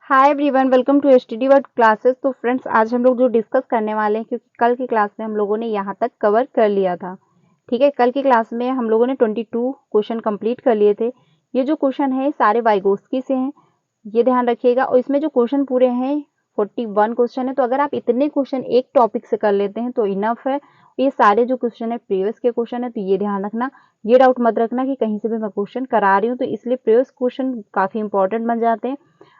Hi everyone, welcome to STD word classes. तो friends, आज हम लोग जो डिस्कस करने वाले हैं, क्योंकि कल की क्लास में हम लोगों ने यहाँ तक कवर कर लिया था। ठीक है, कल की क्लास में हम लोगों ने 22 क्वेश्चन कंप्लीट कर लिए थे। ये जो क्वेश्चन है सारे वाइगोस्की से हैं, ये ध्यान रखिएगा। और इसमें जो क्वेश्चन पूरे हैं 41 क्वेश्चन है। तो अगर आप इतने क्वेश्चन एक टॉपिक से कर लेते हैं तो इनफ है। ये सारे जो क्वेश्चन है प्रीवियस के क्वेश्चन है, तो ये ध्यान रखना, ये डाउट मत रखना कि कहीं से भी मैं क्वेश्चन करा रही हूँ। तो इसलिए प्रीवियस क्वेश्चन काफी इंपॉर्टेंट बन जाते हैं।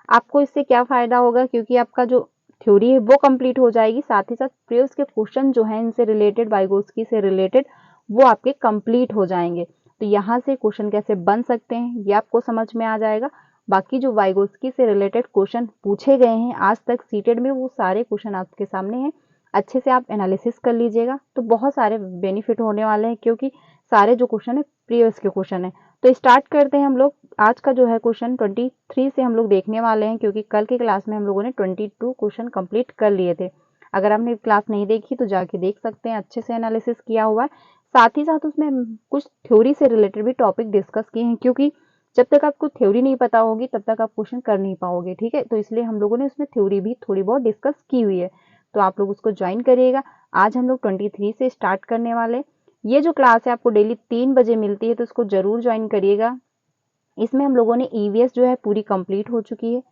आपको इससे क्या फायदा होगा, क्योंकि आपका जो थ्योरी है वो कंप्लीट हो जाएगी, साथ ही साथ प्रीवियस के क्वेश्चन जो हैं इनसे रिलेटेड, वाइगोस्की से रिलेटेड, वो आपके कंप्लीट हो जाएंगे। तो यहाँ से क्वेश्चन कैसे बन सकते हैं ये आपको समझ में आ जाएगा। बाकी जो वाइगोस्की से रिलेटेड क्वेश्चन पूछे गए हैं आज तक सीटेड में, वो सारे क्वेश्चन आपके सामने हैं। अच्छे से आप एनालिसिस कर लीजिएगा, तो बहुत सारे बेनिफिट होने वाले हैं, क्योंकि सारे जो क्वेश्चन है प्रीवियस के क्वेश्चन है। तो स्टार्ट करते हैं हम लोग। आज का जो है क्वेश्चन 23 से हम लोग देखने वाले हैं, क्योंकि कल की क्लास में हम लोगों ने 22 क्वेश्चन कंप्लीट कर लिए थे। अगर आपने क्लास नहीं देखी तो जाके देख सकते हैं, अच्छे से एनालिसिस किया हुआ है। साथ ही साथ उसमें कुछ थ्योरी से रिलेटेड भी टॉपिक डिस्कस किए हैं, क्योंकि जब तक आपको थ्योरी नहीं पता होगी तब तक आप क्वेश्चन कर नहीं पाओगे। ठीक है, तो इसलिए हम लोगों ने उसमें थ्योरी भी थोड़ी बहुत डिस्कस की हुई है। तो आप लोग उसको ज्वाइन करिएगा। आज हम लोग 23 से स्टार्ट करने वाले। ये जो क्लास है आपको डेली 3 बजे मिलती है, तो उसको जरूर ज्वाइन करिएगा। इसमें हम लोगों ने ईवीएस जो है पूरी कंप्लीट हो चुकी है,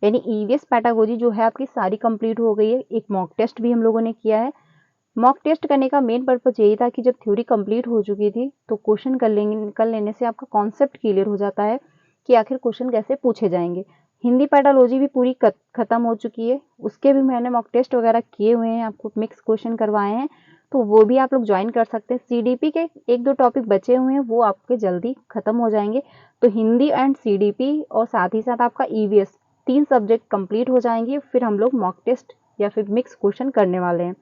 यानी ईवीएस पैटागोजी जो है आपकी सारी कंप्लीट हो गई है। एक मॉक टेस्ट भी हम लोगों ने किया है। मॉक टेस्ट करने का मेन पर्पज यही था कि जब थ्योरी कंप्लीट हो चुकी थी तो क्वेश्चन कर लेने से आपका कॉन्सेप्ट क्लियर हो जाता है कि आखिर क्वेश्चन कैसे पूछे जाएंगे। हिंदी पैटालॉजी भी पूरी खत्म हो चुकी है, उसके भी मैंने मॉक टेस्ट वगैरह किए हुए हैं, आपको मिक्स क्वेश्चन करवाए हैं, तो वो भी आप लोग ज्वाइन कर सकते हैं। सीडीपी के एक दो टॉपिक बचे हुए हैं, वो आपके जल्दी खत्म हो जाएंगे। तो हिंदी एंड सीडीपी और साथ ही साथ आपका ईवीएस, 3 सब्जेक्ट कंप्लीट हो जाएंगे। फिर हम लोग मॉक टेस्ट या फिर मिक्स क्वेश्चन करने वाले हैं।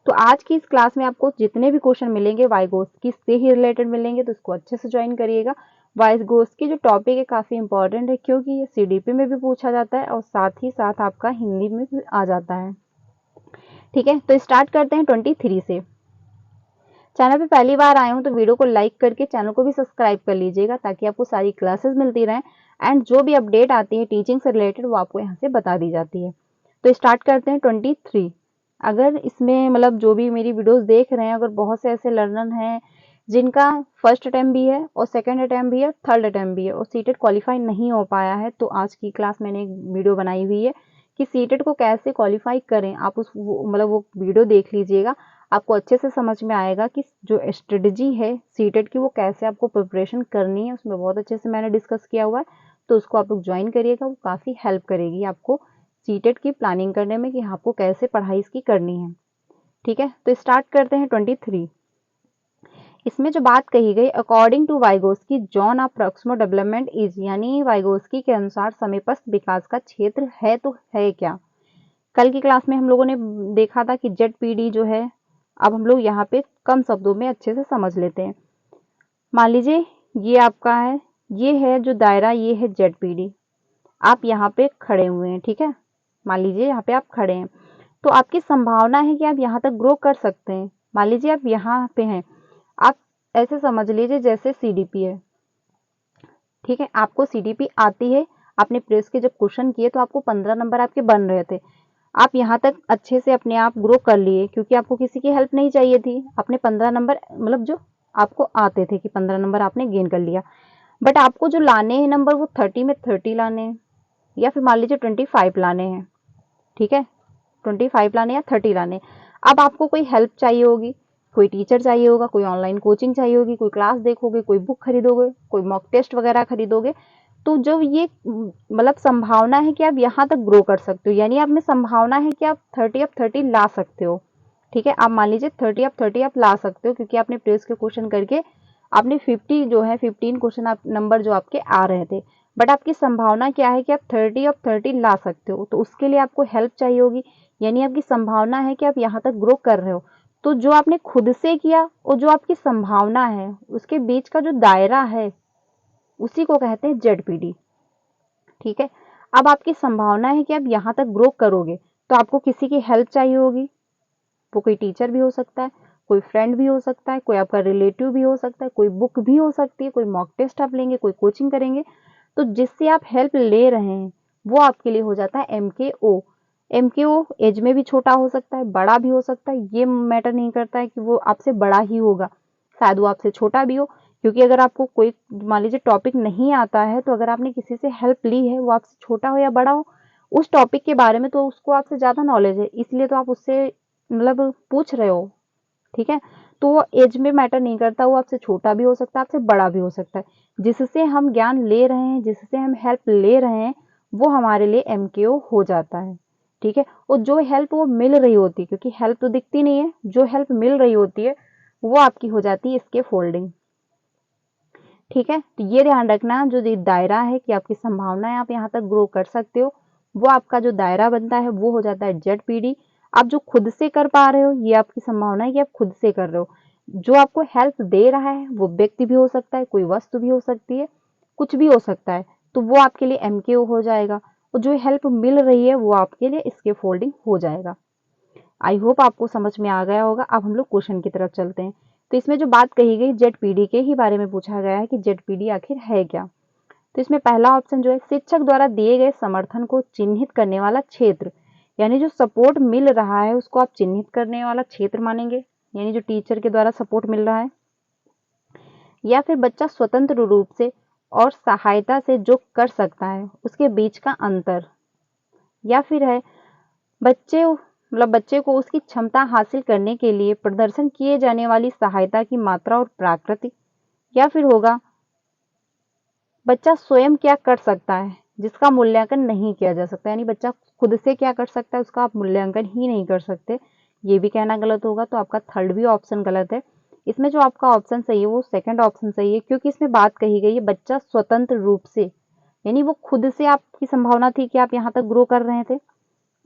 तो आज की इस क्लास में आपको जितने भी क्वेश्चन मिलेंगे वाइगोस्की से ही रिलेटेड मिलेंगे, तो इसको अच्छे से ज्वाइन करिएगा। वाइगोस्की जो टॉपिक है काफी इंपॉर्टेंट है, क्योंकि ये सीडीपी में भी पूछा जाता है और साथ ही साथ आपका हिंदी में भी आ जाता है। ठीक है, तो स्टार्ट करते हैं 23 से। चैनल पे पहली बार आए हो तो वीडियो को लाइक करके चैनल को भी सब्सक्राइब कर लीजिएगा, ताकि आपको सारी क्लासेस मिलती रहें एंड जो भी अपडेट आती है टीचिंग से रिलेटेड वो आपको यहाँ से बता दी जाती है। तो स्टार्ट करते हैं 23। अगर इसमें मतलब जो भी मेरी वीडियोस देख रहे हैं, अगर बहुत से ऐसे लर्नर हैं जिनका फर्स्ट अटेम्प्ट भी है और सेकंड अटेम्प्ट भी है, थर्ड अटेम्प्ट भी है और सीटेट क्वालिफाई नहीं हो पाया है, तो आज की क्लास मैंने एक वीडियो बनाई हुई है कि सीटेट को कैसे क्वालिफाई करें। आप उस मतलब वो वीडियो देख लीजिएगा, आपको अच्छे से समझ में आएगा कि जो स्ट्रेटजी है सीटेट की वो कैसे आपको प्रिपरेशन करनी है। उसमें बहुत अच्छे से मैंने डिस्कस किया हुआ है, तो उसको आप लोग ज्वाइन करिएगा, वो काफ़ी हेल्प करेगी आपको सीटेट की प्लानिंग करने में कि आपको कैसे पढ़ाई इसकी करनी है। ठीक है, तो स्टार्ट करते हैं 23। इसमें जो बात कही गई, according to Vygotsky zone of proximal development is, यानी वाइगोस्की के अनुसार समीपस्थ विकास का क्षेत्र है तो है क्या। कल की क्लास में हम लोगों ने देखा था कि जेड जो है, अब हम लोग यहाँ पे कम शब्दों में अच्छे से समझ लेते हैं। मान लीजिए ये आपका है, ये है जो दायरा, ये है जेड, आप यहाँ पे खड़े हुए हैं। ठीक है, मान लीजिए यहाँ पे आप खड़े हैं, तो आपकी संभावना है कि आप यहाँ तक ग्रो कर सकते हैं। मान लीजिए आप यहाँ पे हैं, आप ऐसे समझ लीजिए जैसे सीडीपी है। ठीक है, आपको सीडीपी आती है, आपने प्रेस के जब क्वेश्चन किए तो आपको 15 नंबर आपके बन रहे थे। आप यहाँ तक अच्छे से अपने आप ग्रो कर लिए, क्योंकि आपको किसी की हेल्प नहीं चाहिए थी। आपने 15 नंबर मतलब जो आपको आते थे कि 15 नंबर आपने गेन कर लिया। बट आपको जो लाने हैं नंबर, वो 30 में 30 लाने हैं, या फिर मान लीजिए 25 लाने हैं। ठीक है, 25 लाने या 30 लाने। अब आपको कोई हेल्प चाहिए होगी, कोई टीचर चाहिए होगा, कोई ऑनलाइन कोचिंग चाहिए होगी, कोई क्लास देखोगे, कोई बुक खरीदोगे, कोई मॉक टेस्ट वगैरह खरीदोगे। तो जो ये मतलब संभावना है कि आप यहाँ तक ग्रो कर सकते हो, यानी आप में संभावना है कि आप 30 ला सकते हो। ठीक है, आप मान लीजिए 30 आप ला सकते हो, क्योंकि आपने प्रेस के क्वेश्चन करके आपने 50 जो है 15 क्वेश्चन आप नंबर जो आपके आ रहे थे। बट आपकी संभावना क्या है कि आप 30 ला सकते हो, तो उसके लिए आपको हेल्प चाहिए होगी, यानी आपकी संभावना है कि आप यहाँ तक ग्रो कर रहे हो। तो जो आपने खुद से किया और जो आपकी संभावना है, उसके बीच का जो दायरा है, उसी को कहते हैं जेड। ठीक है, अब आपकी संभावना है कि आप यहाँ तक ग्रो करोगे, तो आपको किसी की हेल्प चाहिए होगी। वो कोई टीचर भी हो सकता है, कोई फ्रेंड भी हो सकता है, कोई आपका रिलेटिव भी हो सकता है, कोई बुक भी हो सकती है, कोई मॉक टेस्ट आप लेंगे, कोई कोचिंग करेंगे। तो जिससे आप हेल्प ले रहे हैं वो आपके लिए हो जाता है MKO। MKO एज में भी छोटा हो सकता है, बड़ा भी हो सकता है, ये मैटर नहीं करता है कि वो आपसे बड़ा ही होगा, शायद वो आपसे छोटा भी हो। क्योंकि अगर आपको कोई मान लीजिए टॉपिक नहीं आता है, तो अगर आपने किसी से हेल्प ली है, वो आपसे छोटा हो या बड़ा हो, उस टॉपिक के बारे में तो उसको आपसे ज़्यादा नॉलेज है, इसलिए तो आप उससे मतलब पूछ रहे हो, ठीक है। तो वो एज में मैटर नहीं करता, वो आपसे छोटा भी हो सकता है, आपसे बड़ा भी हो सकता है। जिससे हम ज्ञान ले रहे हैं, जिससे हम हेल्प ले रहे हैं, वो हमारे लिए MKO हो जाता है, ठीक है। और जो हेल्प वो मिल रही होती है, क्योंकि हेल्प तो दिखती नहीं है, जो हेल्प मिल रही होती है वो आपकी हो जाती है इसके फोल्डिंग, ठीक है। तो ये ध्यान रखना, जो दायरा है कि आपकी संभावनाएं आप यहाँ तक ग्रो कर सकते हो, वो आपका जो दायरा बनता है वो हो जाता है ZPD। आप जो खुद से कर पा रहे हो, ये आपकी संभावना है कि आप खुद से कर रहे हो। जो आपको हेल्प दे रहा है वो व्यक्ति भी हो सकता है, कोई वस्तु भी हो सकती है, कुछ भी हो सकता है, तो वो आपके लिए MKO हो जाएगा। और जो हेल्प मिल रही है वो आपके लिए इसके फोल्डिंग हो जाएगा। आई होप आपको समझ में आ गया होगा। अब हम लोग क्वेश्चन की तरफ चलते हैं। तो इसमें जो बात कही गई ZPD के ही बारे में पूछा गया है कि ZPD आखिर है क्या। तो इसमें पहला ऑप्शन जो है, शिक्षक द्वारा दिए गए समर्थन को चिन्हित करने वाला क्षेत्र, यानी जो सपोर्ट मिल रहा है उसको आप चिन्हित करने वाला क्षेत्र मानेंगे, यानी जो टीचर के द्वारा सपोर्ट मिल रहा है। या फिर बच्चा स्वतंत्र रूप से और सहायता से जो कर सकता है उसके बीच का अंतर। या फिर है बच्चे को उसकी क्षमता हासिल करने के लिए प्रदर्शन किए जाने वाली सहायता की मात्रा और प्रकृति। या फिर होगा बच्चा स्वयं क्या कर सकता है जिसका मूल्यांकन नहीं किया जा सकता, यानी बच्चा खुद से क्या कर सकता है उसका आप मूल्यांकन ही नहीं कर सकते, ये भी कहना गलत होगा। तो आपका थर्ड भी ऑप्शन गलत है। इसमें जो आपका ऑप्शन सही है वो सेकंड ऑप्शन सही है, क्योंकि इसमें बात कही गई है बच्चा स्वतंत्र रूप से, यानी वो खुद से, आपकी संभावना थी कि आप यहाँ तक ग्रो कर रहे थे,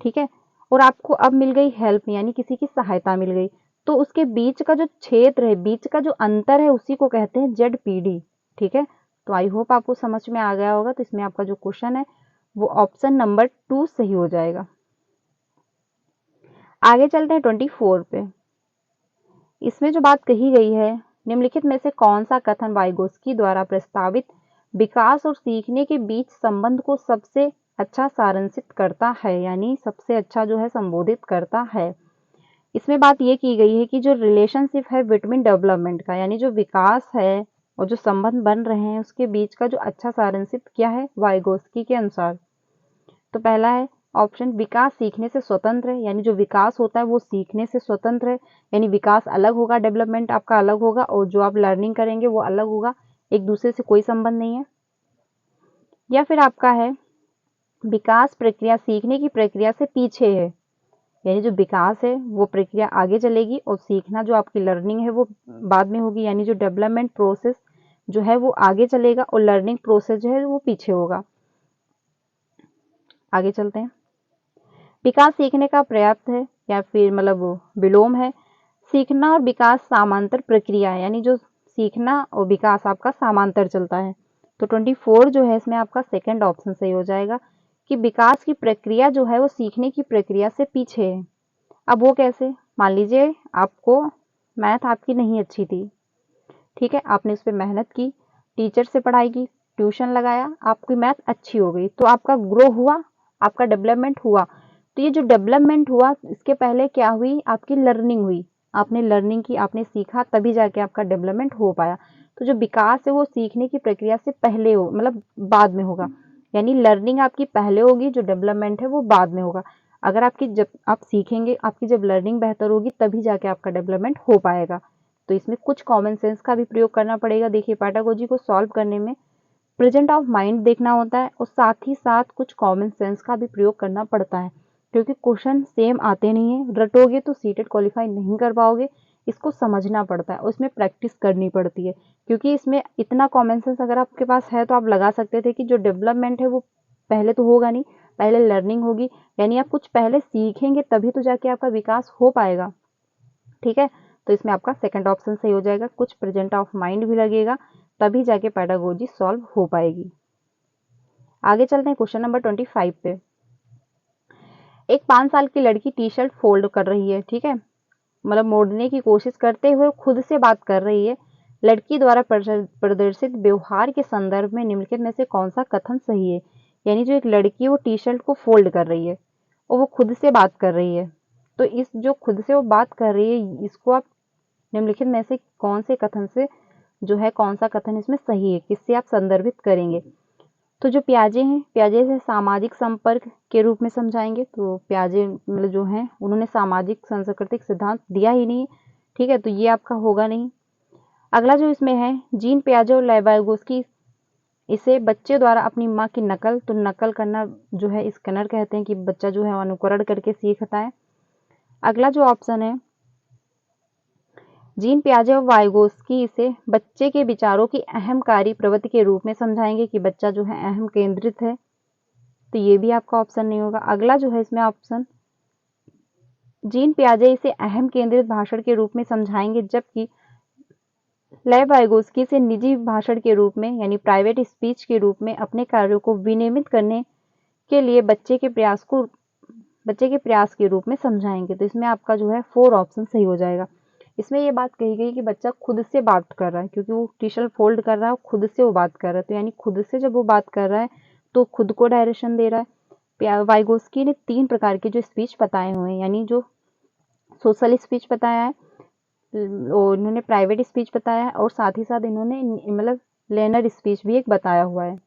ठीक है, और आपको अब मिल गई हेल्प, यानी किसी की सहायता मिल गई, तो उसके बीच का जो क्षेत्र है, बीच का जो अंतर है, उसी को कहते हैं ZPD, ठीक है। तो आई होप आपको समझ में आ गया होगा। तो इसमें आपका जो क्वेश्चन है वो ऑप्शन नंबर 2 सही हो जाएगा। आगे चलते हैं 24 पे। इसमें जो बात कही गई है, निम्नलिखित में से कौन सा कथन वाइगोस्की द्वारा प्रस्तावित विकास और सीखने के बीच संबंध को सबसे अच्छा सारांशित करता है, यानी सबसे अच्छा जो है संबोधित करता है। इसमें बात ये की गई है कि जो रिलेशनशिप है बिटवीन डेवलपमेंट का, यानी जो विकास है और जो संबंध बन रहे हैं उसके बीच का जो अच्छा सारांशित क्या है वाइगोस्की के अनुसार। तो पहला है ऑप्शन, विकास सीखने से स्वतंत्र है, यानी जो विकास होता है वो सीखने से स्वतंत्र है, यानी विकास अलग होगा, डेवलपमेंट आपका अलग होगा, और जो आप लर्निंग करेंगे वो अलग होगा, एक दूसरे से कोई संबंध नहीं है। या फिर आपका है विकास प्रक्रिया सीखने की प्रक्रिया से पीछे है, यानी जो विकास है वो प्रक्रिया आगे चलेगी और सीखना जो आपकी लर्निंग है वो बाद में होगी, यानी जो डेवलपमेंट प्रोसेस जो है वो आगे चलेगा और लर्निंग प्रोसेस जो है वो पीछे होगा। आगे चलते हैं। विकास सीखने का पर्याप्त है या फिर मतलब विलोम है। सीखना और विकास समांतर प्रक्रिया है, यानी जो सीखना और विकास आपका समांतर चलता है। तो 24 जो है इसमें आपका सेकंड ऑप्शन सही हो जाएगा कि विकास की प्रक्रिया जो है वो सीखने की प्रक्रिया से पीछे है। अब वो कैसे, मान लीजिए आपको मैथ आपकी नहीं अच्छी थी, ठीक है, आपने उस पर मेहनत की, टीचर से पढ़ाई की, ट्यूशन लगाया, आपकी मैथ अच्छी हो गई, तो आपका ग्रो हुआ, आपका डेवलपमेंट हुआ। तो ये जो डेवलपमेंट हुआ इसके पहले क्या हुई, आपकी लर्निंग हुई, आपने लर्निंग की, आपने सीखा, तभी जाके आपका डेवलपमेंट हो पाया। तो जो विकास है वो सीखने की प्रक्रिया से पहले हो, मतलब बाद में होगा, यानी लर्निंग आपकी पहले होगी, जो डेवलपमेंट है वो बाद में होगा। अगर आपकी जब आप सीखेंगे, आपकी जब लर्निंग बेहतर होगी तभी जाके आपका डेवलपमेंट हो पाएगा। तो इसमें कुछ कॉमन सेंस का भी प्रयोग करना पड़ेगा। देखिए पैडागोजी को सॉल्व करने में प्रेजेंट ऑफ माइंड देखना होता है और साथ ही साथ कुछ कॉमन सेंस का भी प्रयोग करना पड़ता है, क्योंकि क्वेश्चन सेम आते नहीं है, रटोगे तो सीटेट क्वालिफाई नहीं कर पाओगे, इसको समझना पड़ता है और इसमें प्रैक्टिस करनी पड़ती है। क्योंकि इसमें इतना कॉमन सेंस अगर आपके पास है तो आप लगा सकते थे कि जो डेवलपमेंट है वो पहले तो होगा नहीं, पहले लर्निंग होगी, यानी आप कुछ पहले सीखेंगे तभी तो जाके आपका विकास हो पाएगा, ठीक है। तो इसमें आपका सेकंड ऑप्शन सही हो जाएगा, कुछ प्रेजेंट ऑफ माइंड भी लगेगा तभी जाके पैडागोजी सॉल्व हो पाएगी। आगे चलते हैं क्वेश्चन नंबर 25 पे। एक 5 साल की लड़की टी शर्ट फोल्ड कर रही है, ठीक है, मतलब मोड़ने की कोशिश करते हुए खुद से बात कर रही है। लड़की द्वारा प्रदर्शित व्यवहार के संदर्भ में निम्नलिखित में से कौन सा कथन सही है। यानी जो एक लड़की है वो टी शर्ट को फोल्ड कर रही है और वो खुद से बात कर रही है। तो इस जो खुद से वो बात कर रही है, इसको आप निम्नलिखित में से कौन से कथन से जो है, कौन सा कथन इसमें सही है, किससे आप संदर्भित करेंगे? तो जो प्याजे हैं, प्याजे से सामाजिक संपर्क के रूप में समझाएंगे। तो प्याजे मतलब जो हैं उन्होंने सामाजिक सांस्कृतिक सिद्धांत दिया ही नहीं, ठीक है, तो ये आपका होगा नहीं। अगला जो इसमें है, जीन पियाजे और लेवी-वाइगोत्स्की इसे बच्चे द्वारा अपनी माँ की नकल, तो नकल करना जो है स्किनर कहते हैं कि बच्चा जो है अनुकरण करके सीखता है। अगला जो ऑप्शन है, जीन पियाजे और वाइगोत्स्की इसे बच्चे के विचारों की अहमकारी प्रवृत्ति के रूप में समझाएंगे कि बच्चा जो है अहम केंद्रित है, तो ये भी आपका ऑप्शन नहीं होगा। अगला जो है इसमें ऑप्शन, जीन पियाजे इसे अहम केंद्रित भाषण के रूप में समझाएंगे, जबकि लेवी-वाइगोत्स्की से निजी भाषण के रूप में यानी प्राइवेट स्पीच के रूप में अपने कार्यों को विनियमित करने के लिए बच्चे के प्रयास के रूप में समझाएंगे। तो इसमें आपका जो है 4 ऑप्शन सही हो जाएगा। इसमें ये बात कही गई कि बच्चा खुद से बात कर रहा है, क्योंकि वो टी शर्ट फोल्ड कर रहा है, खुद से वो बात कर रहा है, तो यानी खुद से जब वो बात कर रहा है तो खुद को डायरेक्शन दे रहा है। वाइगोत्स्की ने 3 प्रकार के जो स्पीच बताए हुए हैं, यानी जो सोशल स्पीच बताया है, और इन्होंने प्राइवेट स्पीच बताया है, और साथ ही साथ इन्होंने मतलब लेनर स्पीच भी एक बताया हुआ है,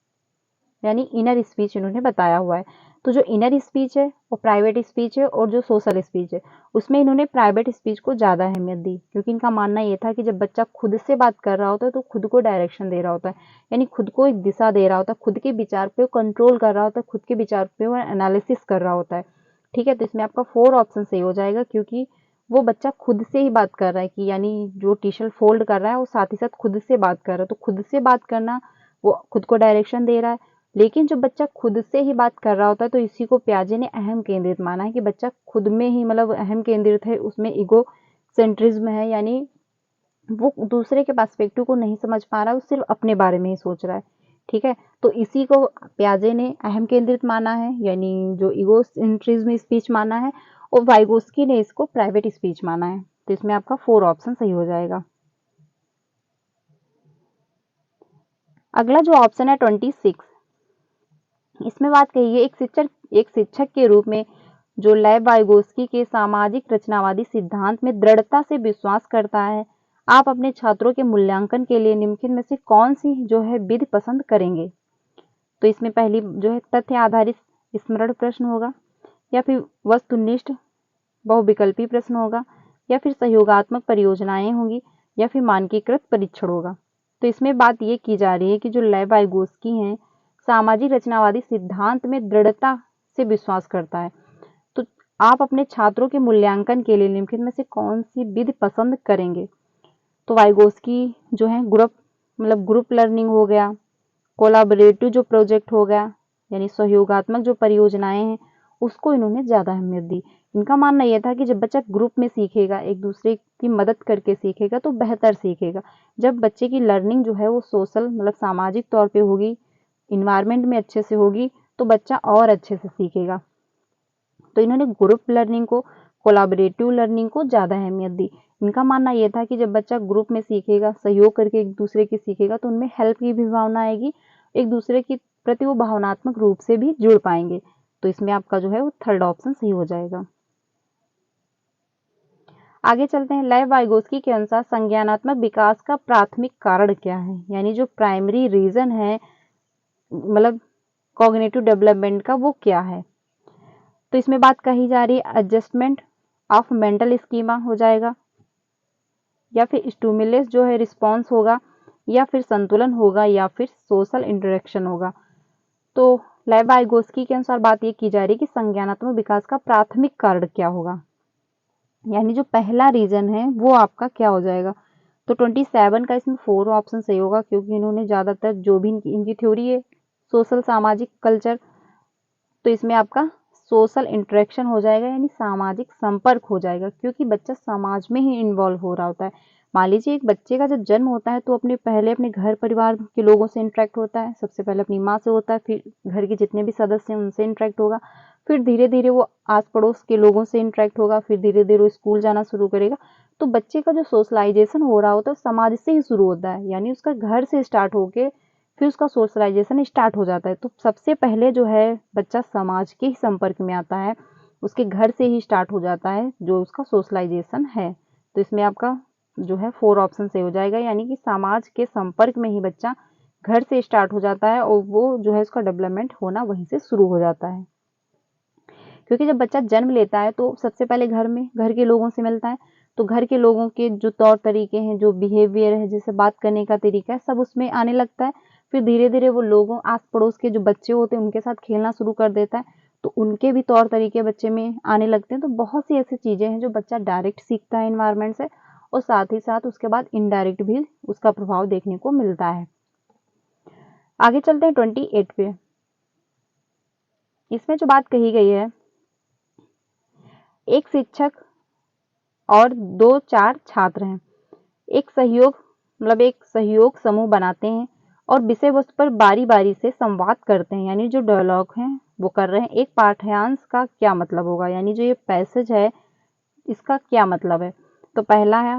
यानी इनर स्पीच इन्होंने बताया हुआ है। तो जो इनर स्पीच है और प्राइवेट स्पीच है और जो सोशल स्पीच है, उसमें इन्होंने प्राइवेट स्पीच को ज़्यादा अहमियत दी, क्योंकि इनका मानना ये था कि जब बच्चा खुद से बात कर रहा होता है तो खुद को डायरेक्शन दे रहा होता है, यानी खुद को एक दिशा दे रहा होता है, खुद के विचार पे कंट्रोल कर रहा होता है, खुद के विचार पे वो एनालिसिस कर रहा होता है, ठीक है। तो इसमें आपका 4 ऑप्शन सही हो जाएगा, क्योंकि वो बच्चा खुद से ही बात कर रहा है, कि यानी जो टी शर्ट फोल्ड कर रहा है वो साथ ही साथ खुद से बात कर रहा है, तो खुद से बात करना, वो खुद को डायरेक्शन दे रहा है। लेकिन जब बच्चा खुद से ही बात कर रहा होता है तो इसी को प्याजे ने अहम केंद्रित माना है, कि बच्चा खुद में ही मतलब अहम केंद्रित है, उसमें ईगो सेंट्रिज्म है, यानी वो दूसरे के पर्सपेक्टिव को नहीं समझ पा रहा है, वो सिर्फ अपने बारे में ही सोच रहा है, ठीक है। तो इसी को प्याजे ने अहम केंद्रित माना है, यानी जो ईगो सेंट्रिज्म स्पीच माना है, और वाइगोत्स्की ने इसको प्राइवेट स्पीच माना है। तो इसमें आपका 4 ऑप्शन सही हो जाएगा। अगला जो ऑप्शन है 26, इसमें बात कही है एक शिक्षक के रूप में जो लेवी-वाइगोत्स्की के सामाजिक रचनावादी सिद्धांत में दृढ़ता से विश्वास करता है, आप अपने छात्रों के मूल्यांकन के लिए निम्नलिखित में से कौन सी जो है विधि पसंद करेंगे? तो इसमें पहली जो है तथ्य आधारित स्मरण प्रश्न होगा, या फिर वस्तुनिष्ठ बहुविकल्पी प्रश्न होगा, या फिर सहयोगात्मक परियोजनाएं होंगी, या फिर मानकीकृत परीक्षण होगा। तो इसमें बात ये की जा रही है कि जो लेवी-वाइगोत्स्की हैं सामाजिक रचनावादी सिद्धांत में दृढ़ता से विश्वास करता है, तो आप अपने छात्रों के मूल्यांकन के लिए निम्नलिखित में से कौन सी विधि पसंद करेंगे? तो वाइगोत्स्की जो है ग्रुप लर्निंग हो गया, कोलाबरेटिव जो प्रोजेक्ट हो गया, यानी सहयोगात्मक जो परियोजनाएं हैं, उसको इन्होंने ज़्यादा अहमियत दी। इनका मानना यह था कि जब बच्चा ग्रुप में सीखेगा, एक दूसरे की मदद करके सीखेगा, तो बेहतर सीखेगा। जब बच्चे की लर्निंग जो है वो सोशल मतलब सामाजिक तौर पे होगी, इन्वायरमेंट में अच्छे से होगी, तो बच्चा और अच्छे से सीखेगा। तो इन्होंने ग्रुप लर्निंग को, कोलाबरेटिव लर्निंग को ज़्यादा अहमियत दी। इनका मानना यह था कि जब बच्चा ग्रुप में सीखेगा, सहयोग करके एक दूसरे की सीखेगा, तो उनमें हेल्प की भी भावना आएगी, एक दूसरे के प्रति वो भावनात्मक रूप से भी जुड़ पाएंगे। तो इसमें आपका जो है वो 3rd ऑप्शन सही हो जाएगा। आगे चलते हैं। लेवी-वाइगोत्स्की के अनुसार संज्ञानात्मक विकास का प्राथमिक कारण क्या है, यानी जो प्राइमरी रीजन है मतलब कॉग्निटिव डेवलपमेंट का, वो क्या है? तो इसमें बात कही जा रही है एडजस्टमेंट ऑफ मेंटल स्कीमा हो जाएगा, या फिर स्टिमुलस जो है रिस्पॉन्स होगा, या फिर संतुलन होगा, या फिर सोशल इंटरेक्शन होगा। तो लेवी-वाइगोत्स्की के अनुसार बात ये की जा रही है कि संज्ञानात्मक विकास का प्राथमिक कारण क्या होगा, यानी जो पहला रीजन है वो आपका क्या हो जाएगा? तो 27 का इसमें 4 ऑप्शन सही होगा, क्योंकि इन्होंने ज़्यादातर जो भी इनकी थ्योरी है सोशल सामाजिक कल्चर, तो इसमें आपका सोशल इंटरेक्शन हो जाएगा, यानी सामाजिक संपर्क हो जाएगा, क्योंकि बच्चा समाज में ही इन्वॉल्व हो रहा होता है। मान लीजिए एक बच्चे का जब जन्म होता है तो पहले अपने घर परिवार के लोगों से इंटरेक्ट होता है, सबसे पहले अपनी माँ से होता है, फिर घर के जितने भी सदस्य हैं उनसे इंटरेक्ट होगा, फिर धीरे धीरे वो आस पड़ोस के लोगों से इंटरेक्ट होगा, फिर धीरे धीरे वो स्कूल जाना शुरू करेगा। तो बच्चे का जो सोशलाइजेशन हो रहा होता है समाज से ही शुरू होता है, यानी उसका घर से स्टार्ट होके फिर उसका सोशलाइजेशन स्टार्ट हो जाता है। तो सबसे पहले जो है बच्चा समाज के ही संपर्क में आता है, उसके घर से ही स्टार्ट हो जाता है जो उसका सोशलाइजेशन है। तो इसमें आपका जो है 4 ऑप्शन सही हो जाएगा, यानी कि समाज के संपर्क में ही बच्चा घर से स्टार्ट हो जाता है और वो जो है उसका डेवलपमेंट होना वहीं से शुरू हो जाता है। क्योंकि जब बच्चा जन्म लेता है तो सबसे पहले घर में घर के लोगों से मिलता है, तो घर के लोगों के जो तौर तरीके हैं, जो बिहेवियर है, जैसे बात करने का तरीका है, सब उसमें आने लगता है। फिर धीरे धीरे वो लोगों आस पड़ोस के जो बच्चे होते हैं उनके साथ खेलना शुरू कर देता है, तो उनके भी तौर तरीके बच्चे में आने लगते हैं। तो बहुत सी ऐसी चीजें हैं जो बच्चा डायरेक्ट सीखता है इन्वायरमेंट से, और साथ ही साथ उसके बाद इनडायरेक्ट भी उसका प्रभाव देखने को मिलता है। आगे चलते हैं 28 पे। इसमें जो बात कही गई है, एक शिक्षक और 2-4 छात्र हैं, एक सहयोग समूह बनाते हैं और विषय वस्तु पर बारी बारी से संवाद करते हैं, यानी जो डायलॉग हैं वो कर रहे हैं। एक पाठ्यांश का क्या मतलब होगा, यानी जो ये पैसेज है इसका क्या मतलब है। तो पहला है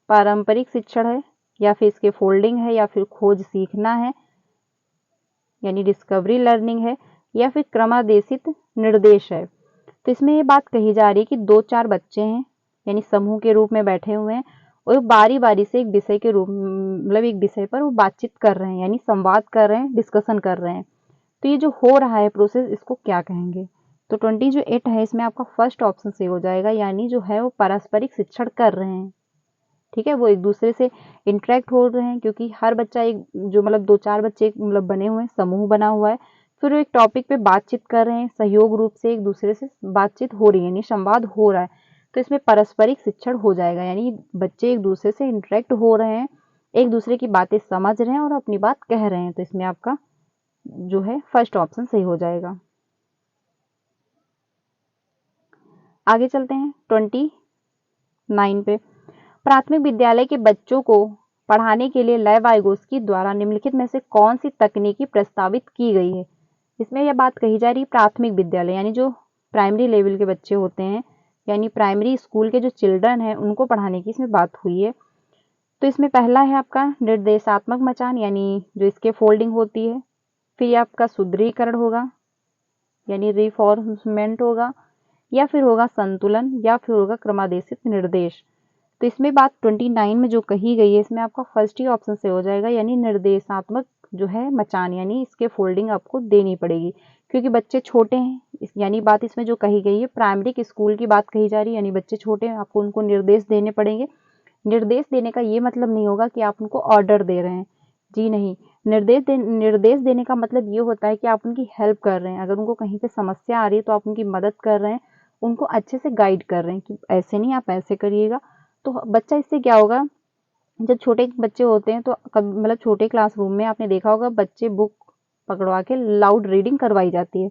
पारंपरिक शिक्षण है, या फिर इसके फोल्डिंग है, या फिर खोज सीखना है यानी डिस्कवरी लर्निंग है, या फिर क्रमादेशित निर्देश है। तो इसमें ये बात कही जा रही है कि 2-4 बच्चे हैं, यानी समूह के रूप में बैठे हुए हैं, और बारी बारी से एक विषय के रूप मतलब एक विषय पर वो बातचीत कर रहे हैं, यानी संवाद कर रहे हैं, डिस्कशन कर रहे हैं। तो ये जो हो रहा है प्रोसेस, इसको क्या कहेंगे। तो 28 है, इसमें आपका फर्स्ट ऑप्शन सही हो जाएगा, यानी जो है वो पारस्परिक शिक्षण कर रहे हैं। ठीक है, वो एक दूसरे से इंटरेक्ट हो रहे हैं, क्योंकि हर बच्चा एक जो मतलब 2-4 बच्चे मतलब बने हुए हैं, समूह बना हुआ है, फिर वो एक टॉपिक पे बातचीत कर रहे हैं, सहयोग रूप से एक दूसरे से बातचीत हो रही है, यानी संवाद हो रहा है। तो इसमें पारस्परिक शिक्षण हो जाएगा, यानी बच्चे एक दूसरे से इंटरेक्ट हो रहे हैं, एक दूसरे की बातें समझ रहे हैं और अपनी बात कह रहे हैं। तो इसमें आपका जो है फर्स्ट ऑप्शन सही हो जाएगा। आगे चलते हैं 29 पे। प्राथमिक विद्यालय के बच्चों को पढ़ाने के लिए लेव वाइगोस्की द्वारा निम्नलिखित में से कौन सी तकनीकी प्रस्तावित की गई है। इसमें यह बात कही जा रही है प्राथमिक विद्यालय यानी जो प्राइमरी लेवल के बच्चे होते हैं, यानी प्राइमरी स्कूल के जो चिल्ड्रन हैं उनको पढ़ाने की इसमें बात हुई है। तो इसमें पहला है आपका निर्देशात्मक मचान, यानी जो इसके फोल्डिंग होती है। फिर आपका सुदृढ़ीकरण होगा, यानी रिफॉर्मेंट होगा, या फिर होगा संतुलन, या फिर होगा क्रमादेशित निर्देश। तो इसमें बात 29 में जो कही गई है, इसमें आपका फर्स्ट ही ऑप्शन से हो जाएगा, यानी निर्देशात्मक जो है मचान, यानी इसके फोल्डिंग आपको देनी पड़ेगी, क्योंकि बच्चे छोटे हैं। यानी बात इसमें जो कही गई है प्राइमरी के स्कूल की बात कही जा रही है, यानी बच्चे छोटे हैं, आपको उनको निर्देश देने पड़ेंगे। निर्देश देने का ये मतलब नहीं होगा कि आप उनको ऑर्डर दे रहे हैं, जी नहीं। निर्देश देने का मतलब ये होता है कि आप उनकी हेल्प कर रहे हैं। अगर उनको कहीं पे समस्या आ रही है तो आप उनकी मदद कर रहे हैं, उनको अच्छे से गाइड कर रहे हैं कि ऐसे नहीं, आप ऐसे करिएगा। तो बच्चा इससे क्या होगा, जब छोटे बच्चे होते हैं तो कभी मतलब छोटे क्लासरूम में आपने देखा होगा बच्चे बुक पकड़वा के लाउड रीडिंग करवाई जाती है।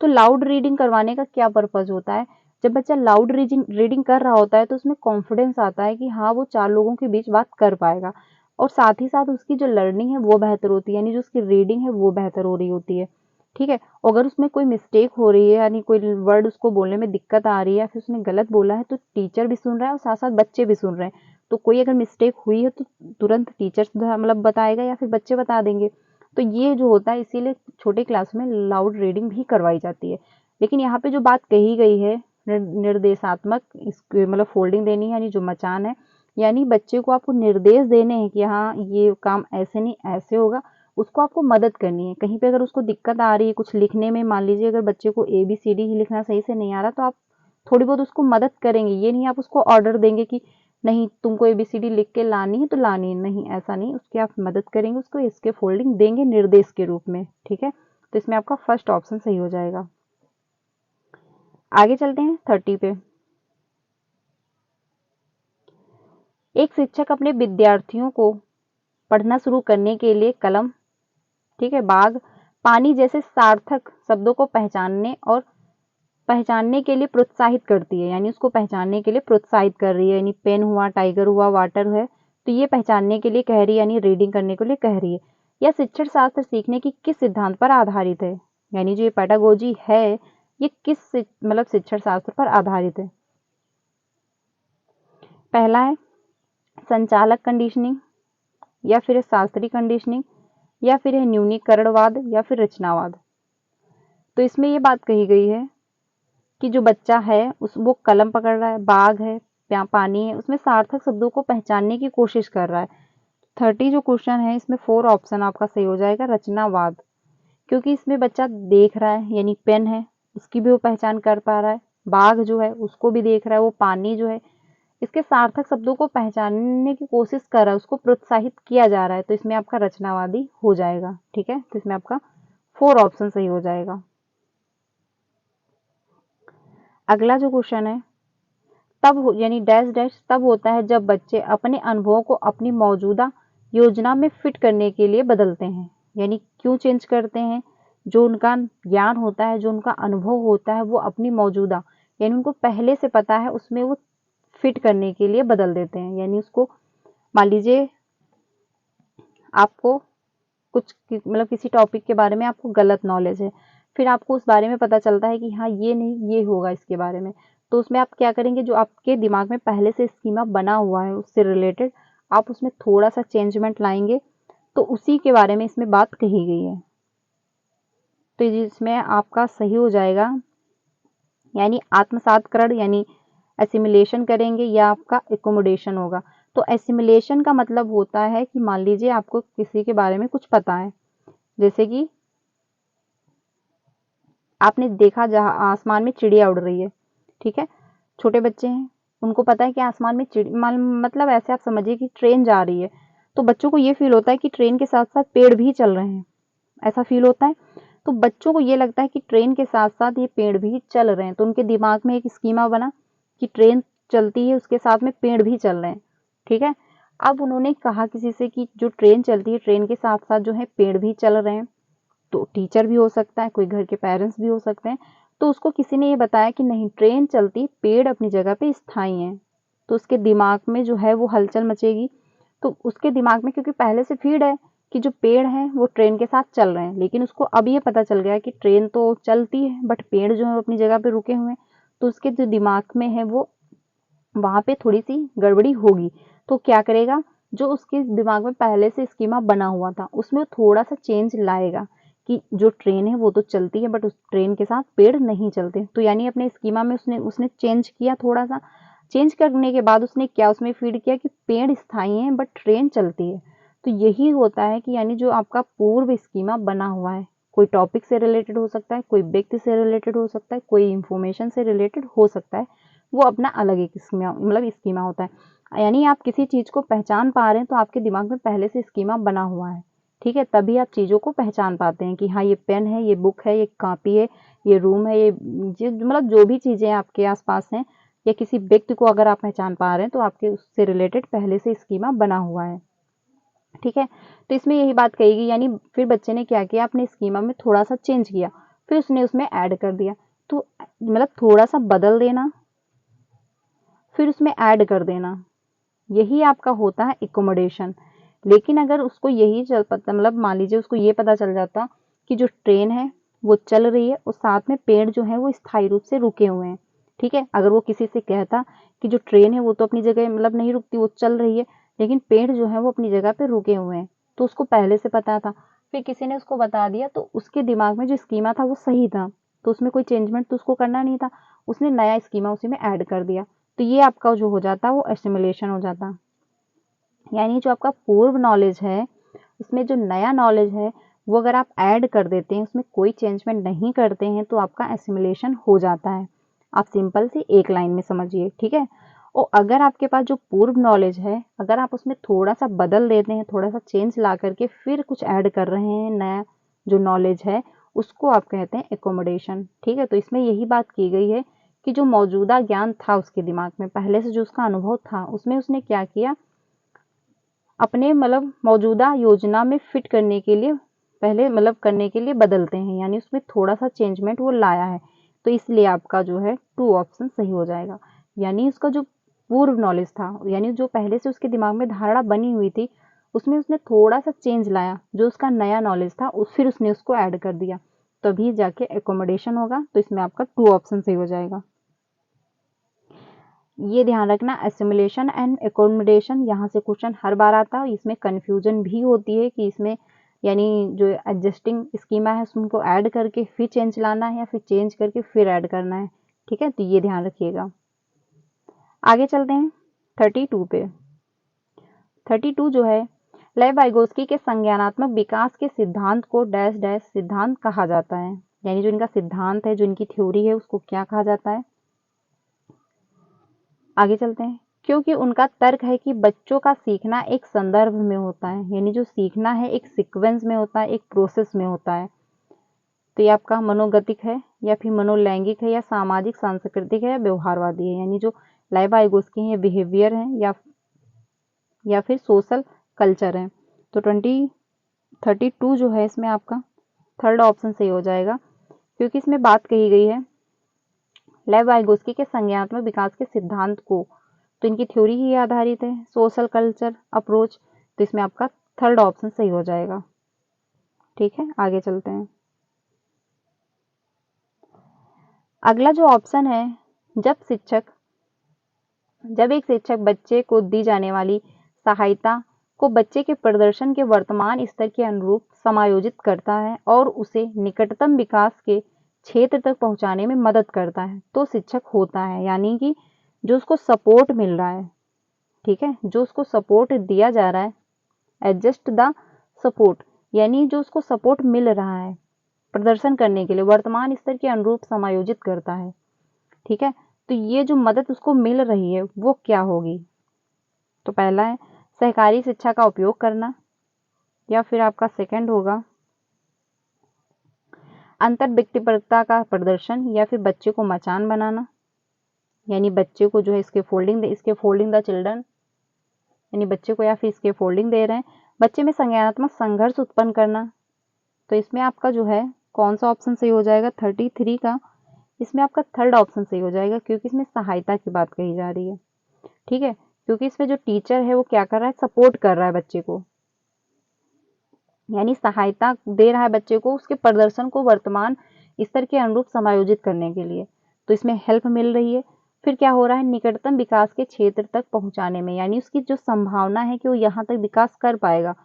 तो लाउड रीडिंग करवाने का क्या पर्पज होता है, जब बच्चा लाउड रीडिंग कर रहा होता है तो उसमें कॉन्फिडेंस आता है कि हाँ वो 4 लोगों के बीच बात कर पाएगा, और साथ ही साथ उसकी जो लर्निंग है वो बेहतर होती है, यानी जो उसकी रीडिंग है वो बेहतर हो रही होती है। ठीक है, अगर उसमें कोई मिस्टेक हो रही है, यानी कोई वर्ड उसको बोलने में दिक्कत आ रही है, फिर उसने गलत बोला है, तो टीचर भी सुन रहा है और साथ साथ बच्चे भी सुन रहे हैं। तो कोई अगर मिस्टेक हुई है तो तुरंत टीचर मतलब बताएगा या फिर बच्चे बता देंगे। तो ये जो होता है इसीलिए छोटे क्लास में लाउड रीडिंग भी करवाई जाती है। लेकिन यहाँ पे जो बात कही गई है निर्देशात्मक मतलब फोल्डिंग देनी है, यानी जो मचान है, यानी बच्चे को आपको निर्देश देने हैं कि हाँ ये काम ऐसे नहीं ऐसे होगा, उसको आपको मदद करनी है। कहीं पे अगर उसको दिक्कत आ रही है कुछ लिखने में, मान लीजिए अगर बच्चे को ABCD ही लिखना सही से नहीं आ रहा, तो आप थोड़ी बहुत उसको मदद करेंगे। ये नहीं आप उसको ऑर्डर देंगे कि नहीं तुमको ABCD लिख के लानी है तो लानी है, नहीं ऐसा नहीं। उसकी आप मदद करेंगे, उसको इसके फोल्डिंग देंगे निर्देश के रूप में। ठीक है, तो इसमें आपका फर्स्ट ऑप्शन सही हो जाएगा। आगे चलते हैं 30 पे। एक शिक्षक अपने विद्यार्थियों को पढ़ना शुरू करने के लिए कलम, ठीक है, बाघ, पानी जैसे सार्थक शब्दों को पहचानने के लिए प्रोत्साहित करती है, यानी उसको पहचानने के लिए प्रोत्साहित कर रही है। यानी पेन हुआ, टाइगर हुआ, वाटर है, तो ये पहचानने के लिए कह रही है, यानी रीडिंग करने के लिए कह रही है। यह शिक्षण शास्त्र सीखने की किस सिद्धांत पर आधारित है, यानी जो ये पेडागोजी है ये किस मतलब शिक्षण शास्त्र पर आधारित है। पहला है संचालक कंडीशनिंग, या फिर शास्त्रीय कंडीशनिंग, या फिर है न्यूनीकरणवाद या फिर रचनावाद। तो इसमें ये बात कही गई है कि जो बच्चा है वो कलम पकड़ रहा है, बाघ है, पानी है, उसमें सार्थक शब्दों को पहचानने की कोशिश कर रहा है। 30 जो क्वेश्चन है इसमें 4 ऑप्शन आपका सही हो जाएगा रचनावाद, क्योंकि इसमें बच्चा देख रहा है यानी पेन है उसकी भी वो पहचान कर पा रहा है, बाघ जो है उसको भी देख रहा है, वो पानी जो है इसके सार्थक शब्दों को पहचानने की कोशिश कर रहा है, उसको प्रोत्साहित किया जा रहा है, तो इसमें आपका रचनावादी हो जाएगा। ठीक है, तो इसमें आपका 4 ऑप्शन सही हो जाएगा। अगला जो क्वेश्चन है तब यानी डैश डैश तब होता है जब बच्चे अपने अनुभवों को अपनी मौजूदा योजना में फिट करने के लिए बदलते हैं। यानी क्यों चेंज करते हैं? जो उनका ज्ञान होता है, जो उनका अनुभव होता है, वो अपनी मौजूदा यानी उनको पहले से पता है उसमें वो फिट करने के लिए बदल देते हैं। यानी उसको मान लीजिए आपको कुछ मतलब किसी टॉपिक के बारे में आपको गलत नॉलेज है, फिर आपको उस बारे में पता चलता है कि हाँ ये नहीं ये होगा इसके बारे में, तो उसमें आप क्या करेंगे, जो आपके दिमाग में पहले से स्कीमा बना हुआ है उससे रिलेटेड आप उसमें थोड़ा सा चेंजमेंट लाएंगे, तो उसी के बारे में इसमें बात कही गई है। तो जिसमें आपका सही हो जाएगा यानी आत्मसातकरण यानी एसिमिलेशन करेंगे या आपका एकोमोडेशन होगा। तो एसिमिलेशन का मतलब होता है कि मान लीजिए आपको किसी के बारे में कुछ पता है, जैसे कि आपने देखा जहाँ आसमान में चिड़िया उड़ रही है, ठीक है, छोटे बच्चे हैं उनको पता है कि आसमान में मतलब ऐसे आप समझिए कि ट्रेन जा रही है, तो बच्चों को ये फील होता है कि ट्रेन के साथ साथ पेड़ भी चल रहे हैं, ऐसा फील होता है। तो बच्चों को ये लगता है कि ट्रेन के साथ साथ ये पेड़ भी चल रहे हैं, तो उनके दिमाग में एक स्कीमा बना कि ट्रेन चलती है उसके साथ में पेड़ भी चल रहे हैं। ठीक है, अब उन्होंने कहा किसी से कि जो ट्रेन चलती है ट्रेन के साथ साथ जो है पेड़ भी चल रहे हैं, तो टीचर भी हो सकता है, कोई घर के पेरेंट्स भी हो सकते हैं, तो उसको किसी ने ये बताया कि नहीं ट्रेन चलती पेड़ अपनी जगह पे स्थायी हैं, तो उसके दिमाग में जो है वो हलचल मचेगी। तो उसके दिमाग में क्योंकि पहले से फीड है कि जो पेड़ हैं वो ट्रेन के साथ चल रहे हैं, लेकिन उसको अब ये पता चल गया कि ट्रेन तो चलती है बट पेड़ जो है अपनी जगह पे रुके हुए हैं, तो उसके जो दिमाग में है वो वहां पे थोड़ी सी गड़बड़ी होगी। तो क्या करेगा, जो उसके दिमाग में पहले से स्कीमा बना हुआ था उसमें थोड़ा सा चेंज लाएगा कि जो ट्रेन है वो तो चलती है बट उस ट्रेन के साथ पेड़ नहीं चलते। तो यानी अपने स्कीमा में उसने उसने चेंज किया, थोड़ा सा चेंज करने के बाद उसने क्या उसमें फीड किया कि पेड़ स्थायी हैं बट ट्रेन चलती है। तो यही होता है कि यानी जो आपका पूर्व स्कीमा बना हुआ है, कोई टॉपिक से रिलेटेड हो सकता है, कोई व्यक्ति से रिलेटेड हो सकता है, कोई इंफॉर्मेशन से रिलेटेड हो सकता है, वो अपना अलग एक स्कीमा मतलब स्कीमा होता है। यानी आप किसी चीज को पहचान पा रहे हैं तो आपके दिमाग में पहले से स्कीमा बना हुआ है, ठीक है, तभी आप चीजों को पहचान पाते हैं कि हाँ ये पेन है, ये बुक है, ये कॉपी है, ये रूम है, ये मतलब जो भी चीजें आपके आसपास हैं या किसी व्यक्ति को अगर आप पहचान पा रहे हैं तो आपके उससे रिलेटेड पहले से स्कीमा बना हुआ है। ठीक है, तो इसमें यही बात कही यानी फिर बच्चे ने क्या किया, अपने स्कीमा में थोड़ा सा चेंज किया, फिर उसने उसमें ऐड कर दिया। तो मतलब थोड़ा सा बदल देना फिर उसमें ऐड कर देना, यही आपका होता है एकोमोडेशन। लेकिन अगर उसको यही चल पता मतलब मान लीजिए उसको ये पता चल जाता कि जो ट्रेन है वो चल रही है और साथ में पेड़ जो है वो स्थायी रूप से रुके हुए हैं, ठीक है, अगर वो किसी से कहता कि जो ट्रेन है वो तो अपनी जगह मतलब नहीं रुकती, वो चल रही है, लेकिन पेड़ जो है वो अपनी जगह पे रुके हुए हैं, तो उसको पहले से पता था, फिर किसी ने उसको बता दिया, तो उसके दिमाग में जो स्कीमा था वो सही था, तो उसमें कोई चेंजमेंट तो उसको करना नहीं था, उसने नया स्कीमा उसी में ऐड कर दिया। तो ये आपका जो हो जाता वो एसिमिलेशन हो जाता। यानी जो आपका पूर्व नॉलेज है उसमें जो नया नॉलेज है वो अगर आप ऐड कर देते हैं, उसमें कोई चेंजमेंट नहीं करते हैं, तो आपका एसिमिलेशन हो जाता है। आप सिंपल सी एक लाइन में समझिए, ठीक है। और अगर आपके पास जो पूर्व नॉलेज है अगर आप उसमें थोड़ा सा बदल देते हैं, थोड़ा सा चेंज ला करके फिर कुछ ऐड कर रहे हैं, नया जो नॉलेज है उसको आप कहते हैं एकोमोडेशन। ठीक है, तो इसमें यही बात की गई है कि जो मौजूदा ज्ञान था उसके दिमाग में पहले से जो उसका अनुभव था उसमें उसने क्या किया, अपने मतलब मौजूदा योजना में फिट करने के लिए पहले मतलब करने के लिए बदलते हैं, यानी उसमें थोड़ा सा चेंजमेंट वो लाया है, तो इसलिए आपका जो है 2 ऑप्शन सही हो जाएगा। यानी उसका जो पूर्व नॉलेज था यानी जो पहले से उसके दिमाग में धारणा बनी हुई थी उसमें उसने थोड़ा सा चेंज लाया, जो उसका नया नॉलेज था फिर उसने उसको ऐड कर दिया, तभी जाके एकोमोडेशन होगा। तो इसमें आपका 2 ऑप्शन सही हो जाएगा। ये ध्यान रखना, एसिमिलेशन एंड एकोमोडेशन यहाँ से क्वेश्चन हर बार आता है, इसमें कंफ्यूजन भी होती है कि इसमें यानी जो एडजस्टिंग स्कीमा है उसमें उनको ऐड करके फिर चेंज लाना है या फिर चेंज करके फिर ऐड करना है। ठीक है, तो ये ध्यान रखिएगा। आगे चलते हैं 32 पे। 32 जो है, लेव वाइगोस्की के संज्ञानात्मक विकास के सिद्धांत को डैश डैश सिद्धांत कहा जाता है। यानी जो इनका सिद्धांत है, जो इनकी थ्योरी है, उसको क्या कहा जाता है। आगे चलते हैं। क्योंकि उनका तर्क है कि बच्चों का सीखना एक संदर्भ में होता है, यानी जो सीखना है एक सीक्वेंस में होता है, एक प्रोसेस में होता है। तो ये आपका मनोगतिक है या फिर मनोलैंगिक है या सामाजिक सांस्कृतिक है या व्यवहारवादी है। यानी जो लेव वाइगोस्की है बिहेवियर है या फिर सोशल कल्चर है। तो 32 जो है इसमें आपका थर्ड ऑप्शन सही हो जाएगा, क्योंकि इसमें बात कही गई है लेव वाइगोस्की के संज्ञानात्मक विकास के सिद्धांत को, तो इनकी थ्योरी ही आधारित है, सोशल कल्चर अप्रोच। तो इसमें आपका थर्ड ऑप्शन सही हो जाएगा। ठीक है, आगे चलते हैं। अगला जो ऑप्शन है, जब एक शिक्षक बच्चे को दी जाने वाली सहायता को बच्चे के प्रदर्शन के वर्तमान स्तर के अनुरूप समायोजित करता है और उसे निकटतम विकास के क्षेत्र तक पहुंचाने में मदद करता है, तो शिक्षक होता है। यानी कि जो उसको सपोर्ट मिल रहा है, ठीक है, जो उसको सपोर्ट दिया जा रहा है, एडजस्ट द सपोर्ट, यानी जो उसको सपोर्ट मिल रहा है प्रदर्शन करने के लिए वर्तमान स्तर के अनुरूप समायोजित करता है। ठीक है, तो ये जो मदद उसको मिल रही है वो क्या होगी। तो पहला है सहकारी शिक्षा का उपयोग करना, या फिर आपका सेकंड होगा अंतर व्यक्तिपरकता का प्रदर्शन, या फिर बच्चे को मचान बनाना, यानी बच्चे को जो है इसके फोल्डिंग द चिल्ड्रन, यानी बच्चे को या फिर इसके फोल्डिंग दे रहे हैं। बच्चे में संज्ञानात्मक संघर्ष उत्पन्न करना, तो इसमें आपका जो है कौन सा ऑप्शन सही हो जाएगा 33 का। इसमें आपका थर्ड ऑप्शन सही हो जाएगा, क्योंकि इसमें सहायता की बात कही जा रही है। ठीक है, क्योंकि इसमें जो टीचर है वो क्या कर रहा है, सपोर्ट कर रहा है बच्चे को, यानी सहायता दे रहा है बच्चे को उसके प्रदर्शन को वर्तमान स्तर के अनुरूप समायोजित करने के लिए। तो इसमें हेल्प मिल रही है। फिर क्या हो रहा है, निकटतम विकास के क्षेत्र तक पहुंचाने में, यानी उसकी जो संभावना है कि वो यहाँ तक विकास कर पाएगा,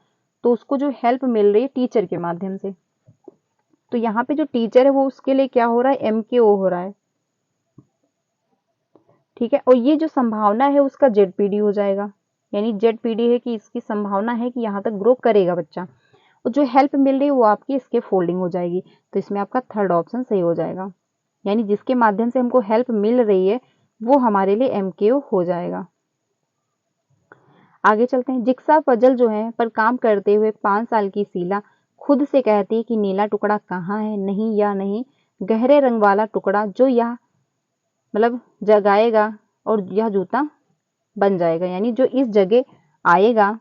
तो उसको जो हेल्प मिल रही है टीचर के माध्यम से। तो यहाँ पे जो टीचर है वो उसके लिए क्या हो रहा है, MKO हो रहा है। ठीक है, और ये जो संभावना है उसका ZPD हो जाएगा, यानी ZPD है कि इसकी संभावना है कि यहाँ तक ग्रो करेगा बच्चा, और जो हेल्प मिल रही है वो आपकी इसके फोल्डिंग हो जाएगी। तो इसमें आपका थर्ड ऑप्शन सही हो जाएगा, यानी जिसके माध्यम से हमको हेल्प मिल रही है वो हमारे लिए MKO हो जाएगा। आगे चलते हैं। जिक्सा पजल जो है पर काम करते हुए 5 साल की शीला खुद से कहती है कि नीला टुकड़ा कहाँ है, नहीं या नहीं, गहरे रंग वाला टुकड़ा जो यह मतलब जगाएगा और यह जूता बन जाएगा, यानी जो इस जगह आएगा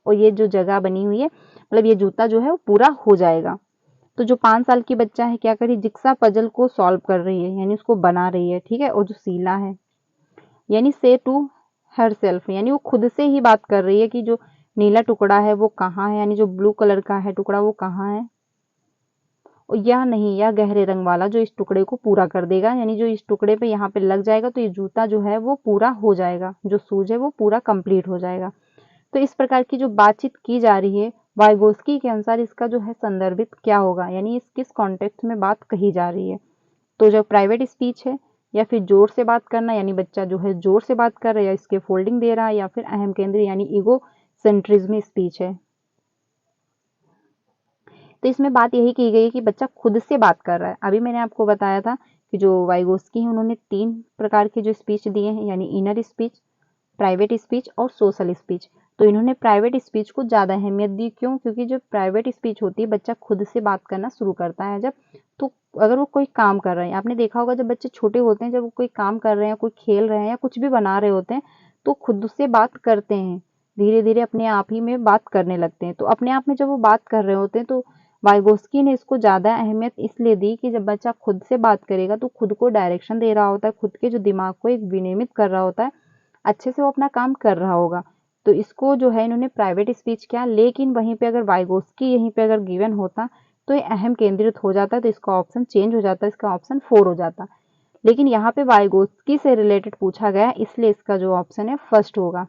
और ये जो जगह बनी हुई है मतलब ये जूता जो है वो पूरा हो जाएगा। तो जो 5 साल की बच्चा है क्या करी, जिक्सा पजल को सॉल्व कर रही है, यानी उसको बना रही है। ठीक है, और जो शीला है यानी से टू हर सेल्फ, यानी वो खुद से ही बात कर रही है कि जो नीला टुकड़ा है वो कहाँ है, यानी जो ब्लू कलर का है टुकड़ा वो कहाँ है, और यह नहीं, यह गहरे रंग वाला जो इस टुकड़े को पूरा कर देगा, यानी जो इस टुकड़े पे यहाँ पे लग जाएगा तो ये जूता जो है वो पूरा हो जाएगा, जो शूज है वो पूरा कंप्लीट हो जाएगा। तो इस प्रकार की जो बातचीत की जा रही है वाइगोस्की के अनुसार इसका जो है संदर्भित क्या होगा, यानी इस किस कॉन्टेक्स्ट में बात कही जा रही है। तो जो प्राइवेट स्पीच है या फिर जोर से बात करना, यानी बच्चा जो है जोर से बात कर रहा है या इसके फोल्डिंग दे रहा है, या फिर अहम केंद्रीय यानी ईगो सेंट्रिज्म स्पीच है। तो इसमें बात यही की गई है कि बच्चा खुद से बात कर रहा है। अभी मैंने आपको बताया था कि जो वाइगोस्की है उन्होंने 3 प्रकार के जो स्पीच दिए हैं, यानी इनर स्पीच, प्राइवेट स्पीच और सोशल स्पीच। तो इन्होंने प्राइवेट स्पीच को ज़्यादा अहमियत दी, क्यों, क्योंकि जो प्राइवेट स्पीच होती है बच्चा खुद से बात करना शुरू करता है जब, तो अगर वो कोई काम कर रहे हैं, आपने देखा होगा जब बच्चे छोटे होते हैं, जब वो कोई काम कर रहे हैं, कोई खेल रहे हैं या कुछ भी बना रहे होते हैं, तो खुद से बात करते हैं, धीरे धीरे अपने आप ही में बात करने लगते हैं। तो अपने आप में जब वो बात कर रहे होते हैं तो वाइगोस्की ने इसको ज़्यादा अहमियत इसलिए दी कि जब बच्चा खुद से बात करेगा तो खुद को डायरेक्शन दे रहा होता है, खुद के जो दिमाग को एक विनियमित कर रहा होता है, अच्छे से वो अपना काम कर रहा होगा। तो इसको जो है इन्होंने प्राइवेट स्पीच किया, लेकिन वहीं पे अगर वाइगोस्की यहीं पे अगर गिवन होता तो ये अहम केंद्रित हो जाता, तो इसका ऑप्शन चेंज हो जाता, इसका ऑप्शन 4 हो जाता। लेकिन यहाँ पे वाइगोस्की से रिलेटेड पूछा गया, इसलिए इसका जो ऑप्शन है फर्स्ट होगा।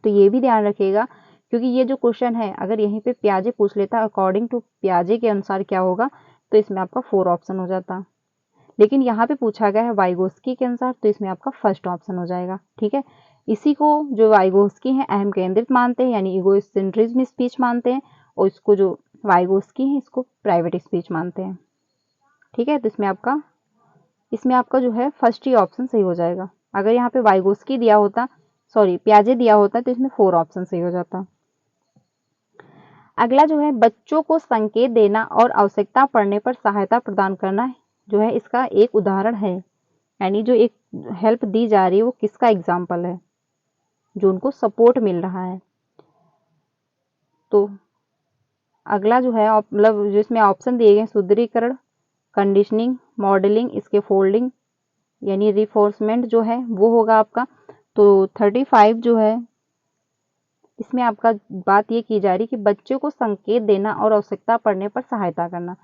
तो ये भी ध्यान रखिएगा क्योंकि ये जो क्वेश्चन है अगर यहीं पे पियाजे पूछ लेता अकॉर्डिंग टू पियाजे के अनुसार क्या होगा, तो इसमें आपका 4 ऑप्शन हो जाता। लेकिन यहाँ पे पूछा गया है वाइगोस्की के अनुसार, तो इसमें आपका फर्स्ट ऑप्शन हो जाएगा। ठीक है, इसी को जो वाइगोस्की है अहम केंद्रित मानते हैं, यानी इगोसेंट्रिज्म स्पीच मानते हैं, और इसको जो वाइगोस्की है इसको प्राइवेट स्पीच मानते हैं। ठीक है, तो इसमें आपका जो है फर्स्ट ही ऑप्शन सही हो जाएगा। अगर यहाँ पे वाइगोस्की दिया होता, सॉरी पियाजे दिया होता, तो इसमें 4 ऑप्शन सही हो जाता। अगला जो है बच्चों को संकेत देना और आवश्यकता पड़ने पर सहायता प्रदान करना जो है इसका एक उदाहरण है, यानी जो एक हेल्प दी जा रही है वो किसका एग्जाम्पल है, जो उनको सपोर्ट मिल रहा है। तो अगला जो है मतलब जिसमें ऑप्शन दिए गए सुदृढ़ीकरण, कंडीशनिंग, मॉडलिंग, इसके फोल्डिंग यानी रिफोर्समेंट जो है वो होगा आपका। तो 35 जो है इसमें आपका बात ये की जा रही कि बच्चों को संकेत देना और आवश्यकता पड़ने पर सहायता करना।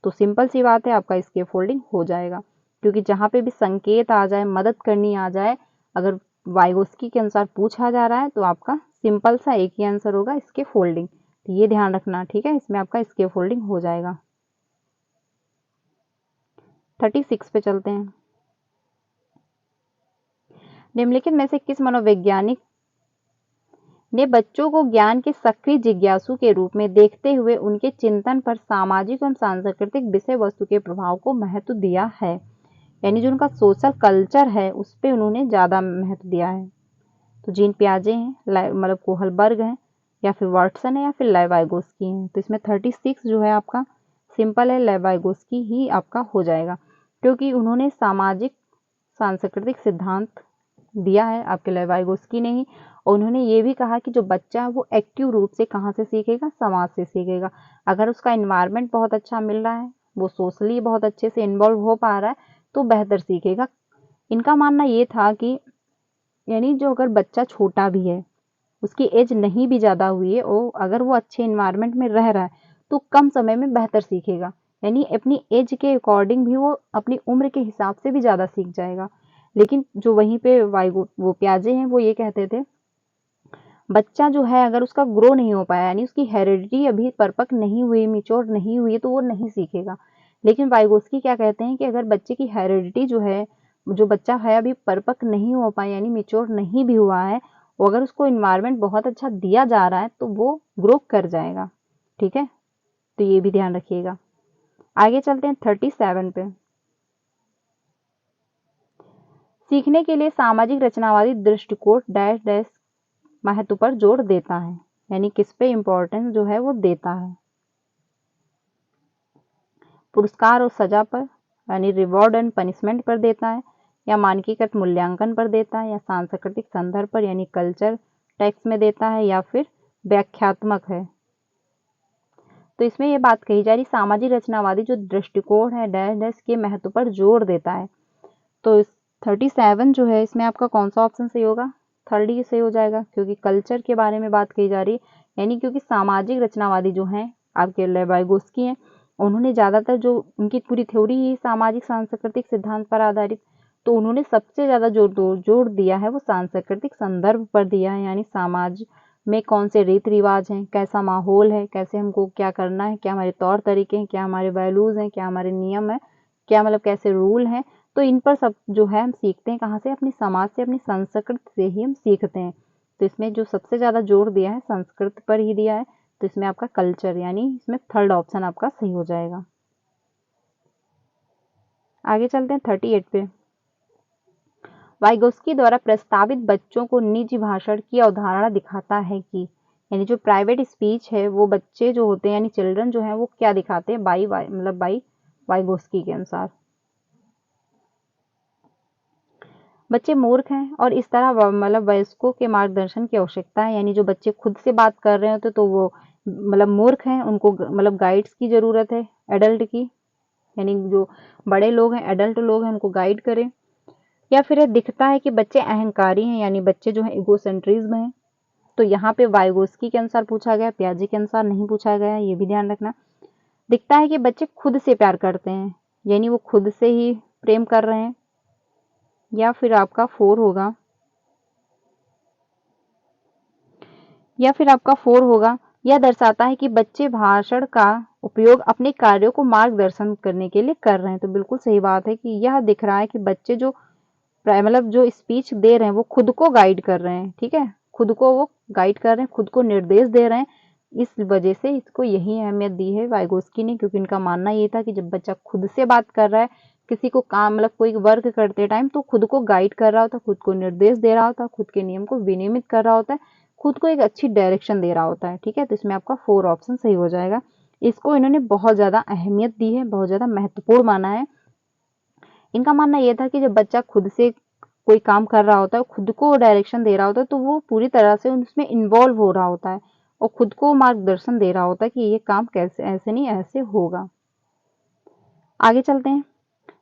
तो सिंपल सी बात है, आपका इसके फोल्डिंग हो जाएगा, क्योंकि जहाँ पे भी संकेत आ जाए, मदद करनी आ जाए, अगर वाइगोस्की के अनुसार पूछा जा रहा है तो आपका सिंपल सा एक ही आंसर होगा, इसके फोल्डिंग। तो ये ध्यान रखना। ठीक है, इसमें आपका इसके फोल्डिंग हो जाएगा। 36 पे चलते हैं। निम्नलिखित में से किस मनोवैज्ञानिक ने बच्चों को ज्ञान के सक्रिय जिज्ञासु के रूप में देखते हुए उनके चिंतन पर सामाजिक एवं सांस्कृतिक विषय वस्तु के प्रभाव को महत्व दिया है, यानी जो उनका सोशल कल्चर है उस पर उन्होंने ज़्यादा महत्व दिया है। तो जीन पियाजे हैं, मतलब कोहलबर्ग हैं, या फिर वाटसन है, या फिर लेवाइगोस्की हैं। तो इसमें 36 जो है आपका सिंपल है, लेवाइगोस्की ही आपका हो जाएगा, क्योंकि उन्होंने सामाजिक सांस्कृतिक सिद्धांत दिया है आपके लेवाइगोस्की ने ही। और उन्होंने ये भी कहा कि जो बच्चा है वो एक्टिव रूप से कहाँ से सीखेगा, समाज से सीखेगा। अगर उसका इन्वायरमेंट बहुत अच्छा मिल रहा है, वो सोशली बहुत अच्छे से इन्वॉल्व हो पा रहा है, तो बेहतर सीखेगा। इनका मानना ये था कि यानी जो अगर बच्चा छोटा भी है, उसकी एज नहीं भी ज़्यादा हुई है, और अगर वो अच्छे इन्वायरमेंट में रह रहा है तो कम समय में बेहतर सीखेगा, यानी अपनी एज के अकॉर्डिंग भी वो अपनी उम्र के हिसाब से भी ज़्यादा सीख जाएगा। लेकिन जो वहीं पे वो पियाजे हैं वो ये कहते थे बच्चा जो है अगर उसका ग्रो नहीं हो पाया, यानी उसकी हेरिडिटी अभी परिपक्व नहीं हुई, मिच्योर नहीं हुई, तो वो नहीं सीखेगा। लेकिन वाइगोस्की क्या कहते हैं कि अगर बच्चे की हेरिडिटी जो है, जो बच्चा है अभी परिपक्व नहीं हो पाया यानी मिच्योर नहीं भी हुआ है, वो अगर उसको इन्वायरमेंट बहुत अच्छा दिया जा रहा है तो वो ग्रो कर जाएगा। ठीक है, तो ये भी ध्यान रखिएगा। आगे चलते हैं 37 पे। सीखने के लिए सामाजिक रचनावादी दृष्टिकोण डैश डैश महत्व पर जोर देता है, यानी किस पे इम्पोर्टेंस जो है वो देता है। पुरस्कार और सजा पर, यानी रिवॉर्ड एंड पनिशमेंट पर देता है, या मानकीकृत मूल्यांकन पर देता है, या सांस्कृतिक संदर्भ पर यानी कल्चर टेक्स्ट में देता है, या फिर व्याख्यात्मक है। तो इसमें ये बात कही जा रही सामाजिक रचनावादी जो दृष्टिकोण है डैश डैश के महत्व पर जोर देता है। तो 37 जो है इसमें आपका कौन सा ऑप्शन सही होगा, थर्ड ही सही हो जाएगा, क्योंकि कल्चर के बारे में बात कही जा रही है। यानी क्योंकि सामाजिक रचनावादी जो हैं आपके लेवाइगोस्की हैं, उन्होंने ज़्यादातर जो उनकी पूरी थ्योरी ही सामाजिक सांस्कृतिक सिद्धांत पर आधारित, तो उन्होंने सबसे ज़्यादा जोर दिया है वो सांस्कृतिक संदर्भ पर दिया है, यानी समाज में कौन से रीति रिवाज हैं, कैसा माहौल है, कैसे हमको क्या करना है, क्या हमारे तौर तरीके हैं, क्या हमारे वैल्यूज़ हैं, क्या हमारे नियम है, क्या मतलब कैसे रूल हैं। तो इन पर सब जो है हम सीखते हैं कहाँ से, अपनी समाज से, अपनी संस्कृति से ही हम सीखते हैं। तो इसमें जो सबसे ज़्यादा जोर दिया है संस्कृत पर ही दिया है, तो इसमें आपका कल्चर, यानी इसमें थर्ड ऑप्शन आपका सही हो जाएगा। आगे चलते हैं 38 पे। वाइगोस्की द्वारा प्रस्तावित बच्चों को निजी भाषण की अवधारणा दिखाता है कि, यानी जो प्राइवेट स्पीच है वो बच्चे जो होते हैं यानी चिल्ड्रन जो है वो क्या दिखाते हैं बाई वाइगोस्की के अनुसार। बच्चे मूर्ख हैं और इस तरह मतलब वयस्कों के मार्गदर्शन की आवश्यकता है, यानी जो बच्चे खुद से बात कर रहे होते तो वो मतलब मूर्ख हैं, उनको मतलब गाइड्स की ज़रूरत है, एडल्ट की, यानी जो बड़े लोग हैं, एडल्ट लोग हैं, उनको गाइड करें। या फिर दिखता है कि बच्चे अहंकारी हैं, यानी बच्चे जो है इगोसेंट्रिज्म है। तो यहाँ पे वाइगोस्की के अनुसार पूछा गया, पियाजे के अनुसार नहीं पूछा गया, ये भी ध्यान रखना। दिखता है कि बच्चे खुद से प्यार करते हैं, यानी वो खुद से ही प्रेम कर रहे हैं। या फिर आपका 4 होगा या फिर आपका 4 होगा, यह दर्शाता है कि बच्चे भाषण का उपयोग अपने कार्यों को मार्गदर्शन करने के लिए कर रहे हैं। तो बिल्कुल सही बात है कि यह दिख रहा है कि बच्चे जो मतलब जो स्पीच दे रहे हैं वो खुद को गाइड कर रहे हैं, ठीक है, खुद को वो गाइड कर रहे हैं, खुद को निर्देश दे रहे हैं। इस वजह से इसको यही अहमियत दी है वाइगोस्की ने, क्योंकि इनका मानना ये था कि जब बच्चा खुद से बात कर रहा है, किसी को काम मतलब कोई वर्क करते टाइम, तो खुद को गाइड कर रहा होता, खुद को निर्देश दे रहा होता, खुद के नियम को विनियमित कर रहा होता है, खुद को एक अच्छी डायरेक्शन दे रहा होता है, ठीक है। तो इसमें आपका 4 ऑप्शन सही हो जाएगा। इसको इन्होंने बहुत ज्यादा अहमियत दी है, बहुत ज्यादा महत्वपूर्ण माना है। इनका मानना यह था कि जब बच्चा खुद से कोई काम कर रहा होता है, खुद को डायरेक्शन दे रहा होता है, तो वो पूरी तरह से उसमें इन्वॉल्व हो रहा होता है और खुद को मार्गदर्शन दे रहा होता है कि ये काम कैसे, ऐसे नहीं ऐसे होगा। आगे चलते हैं।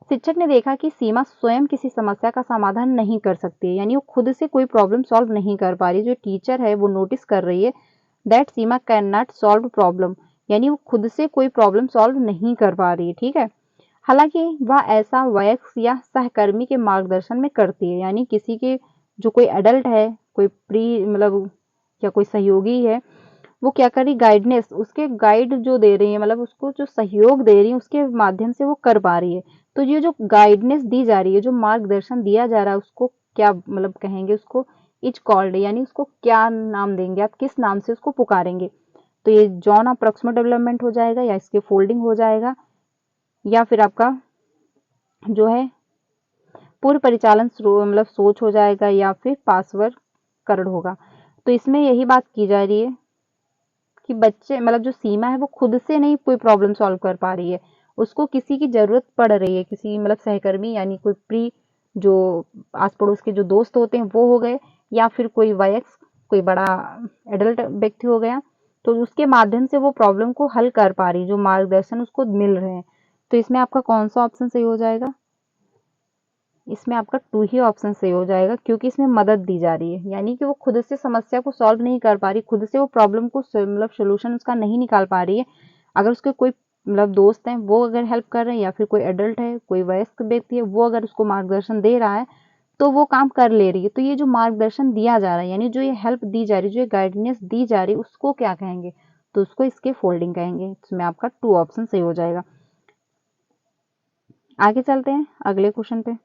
शिक्षक ने देखा कि सीमा स्वयं किसी समस्या का समाधान नहीं कर सकती, यानी वो खुद से कोई प्रॉब्लम सॉल्व नहीं कर पा रही। जो टीचर है वो नोटिस कर रही है that Seema can not solve problem, यानी वो खुद से कोई प्रॉब्लम सॉल्व नहीं कर पा रही है, ठीक है। हालांकि वह ऐसा वयस्क या सहकर्मी के मार्गदर्शन में करती है, यानी किसी के जो कोई एडल्ट है, कोई प्री मतलब या कोई सहयोगी है, वो क्या कर रही, गाइडनेस, उसके गाइड जो दे रही है, मतलब उसको जो सहयोग दे रही है, उसके माध्यम से वो कर पा रही है। तो ये जो गाइडनेस दी जा रही है, जो मार्गदर्शन दिया जा रहा है, उसको क्या मतलब कहेंगे, उसको इज कॉल्ड, यानी उसको क्या नाम देंगे आप, किस नाम से उसको पुकारेंगे। तो ये जॉन अप्रोक्सीमेट डेवलपमेंट हो जाएगा, या इसके फोल्डिंग हो जाएगा, या फिर आपका जो है पूर्व परिचालन मतलब सोच हो जाएगा, या फिर पासवर्ड करण होगा। तो इसमें यही बात की जा रही है कि बच्चे मतलब जो सीमा है वो खुद से नहीं कोई प्रॉब्लम सॉल्व कर पा रही है, उसको किसी की जरूरत पड़ रही है, किसी मतलब सहकर्मी, यानी कोई प्री जो आस पड़ोस के जो दोस्त होते हैं वो हो गए, या फिर कोई वयस्क, कोई बड़ा एडल्ट व्यक्ति हो गया, तो उसके माध्यम से वो प्रॉब्लम को हल कर पा रही, जो मार्गदर्शन उसको मिल रहे हैं। तो इसमें आपका कौन सा ऑप्शन सही हो जाएगा, इसमें आपका 2 ही ऑप्शन सही हो जाएगा, क्योंकि इसमें मदद दी जा रही है, यानी कि वो खुद से समस्या को सॉल्व नहीं कर पा रही, खुद से वो प्रॉब्लम को मतलब सोल्यूशन उसका नहीं निकाल पा रही है। अगर उसके कोई मतलब दोस्त हैं वो अगर हेल्प कर रहे हैं, या फिर कोई एडल्ट है, कोई वयस्क व्यक्ति है, वो अगर उसको मार्गदर्शन दे रहा है, तो वो काम कर ले रही है। तो ये जो मार्गदर्शन दिया जा रहा है, यानी जो ये हेल्प दी जा रही है, जो ये गाइडेंस दी जा रही है, उसको क्या कहेंगे, तो उसको इसके फोल्डिंग कहेंगे। इसमें आपका 2 ऑप्शन सही हो जाएगा। आगे चलते हैं अगले क्वेश्चन पे।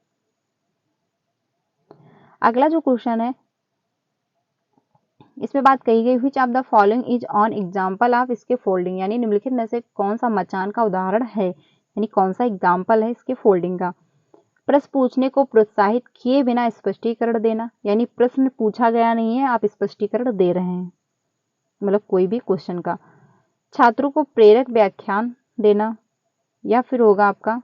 अगला जो क्वेश्चन है, इसमें बात कही गई which of the following is on example of इसके फोल्डिंग, यानी निम्नलिखित में से कौन सा मचान का उदाहरण है, यानी कौन सा एग्जाम्पल है इसके फोल्डिंग का। प्रश्न पूछने को प्रोत्साहित किए बिना स्पष्टीकरण देना, यानी प्रश्न पूछा गया नहीं है, आप स्पष्टीकरण दे रहे हैं, मतलब कोई भी क्वेश्चन का। छात्रों को प्रेरक व्याख्यान देना, या फिर होगा आपका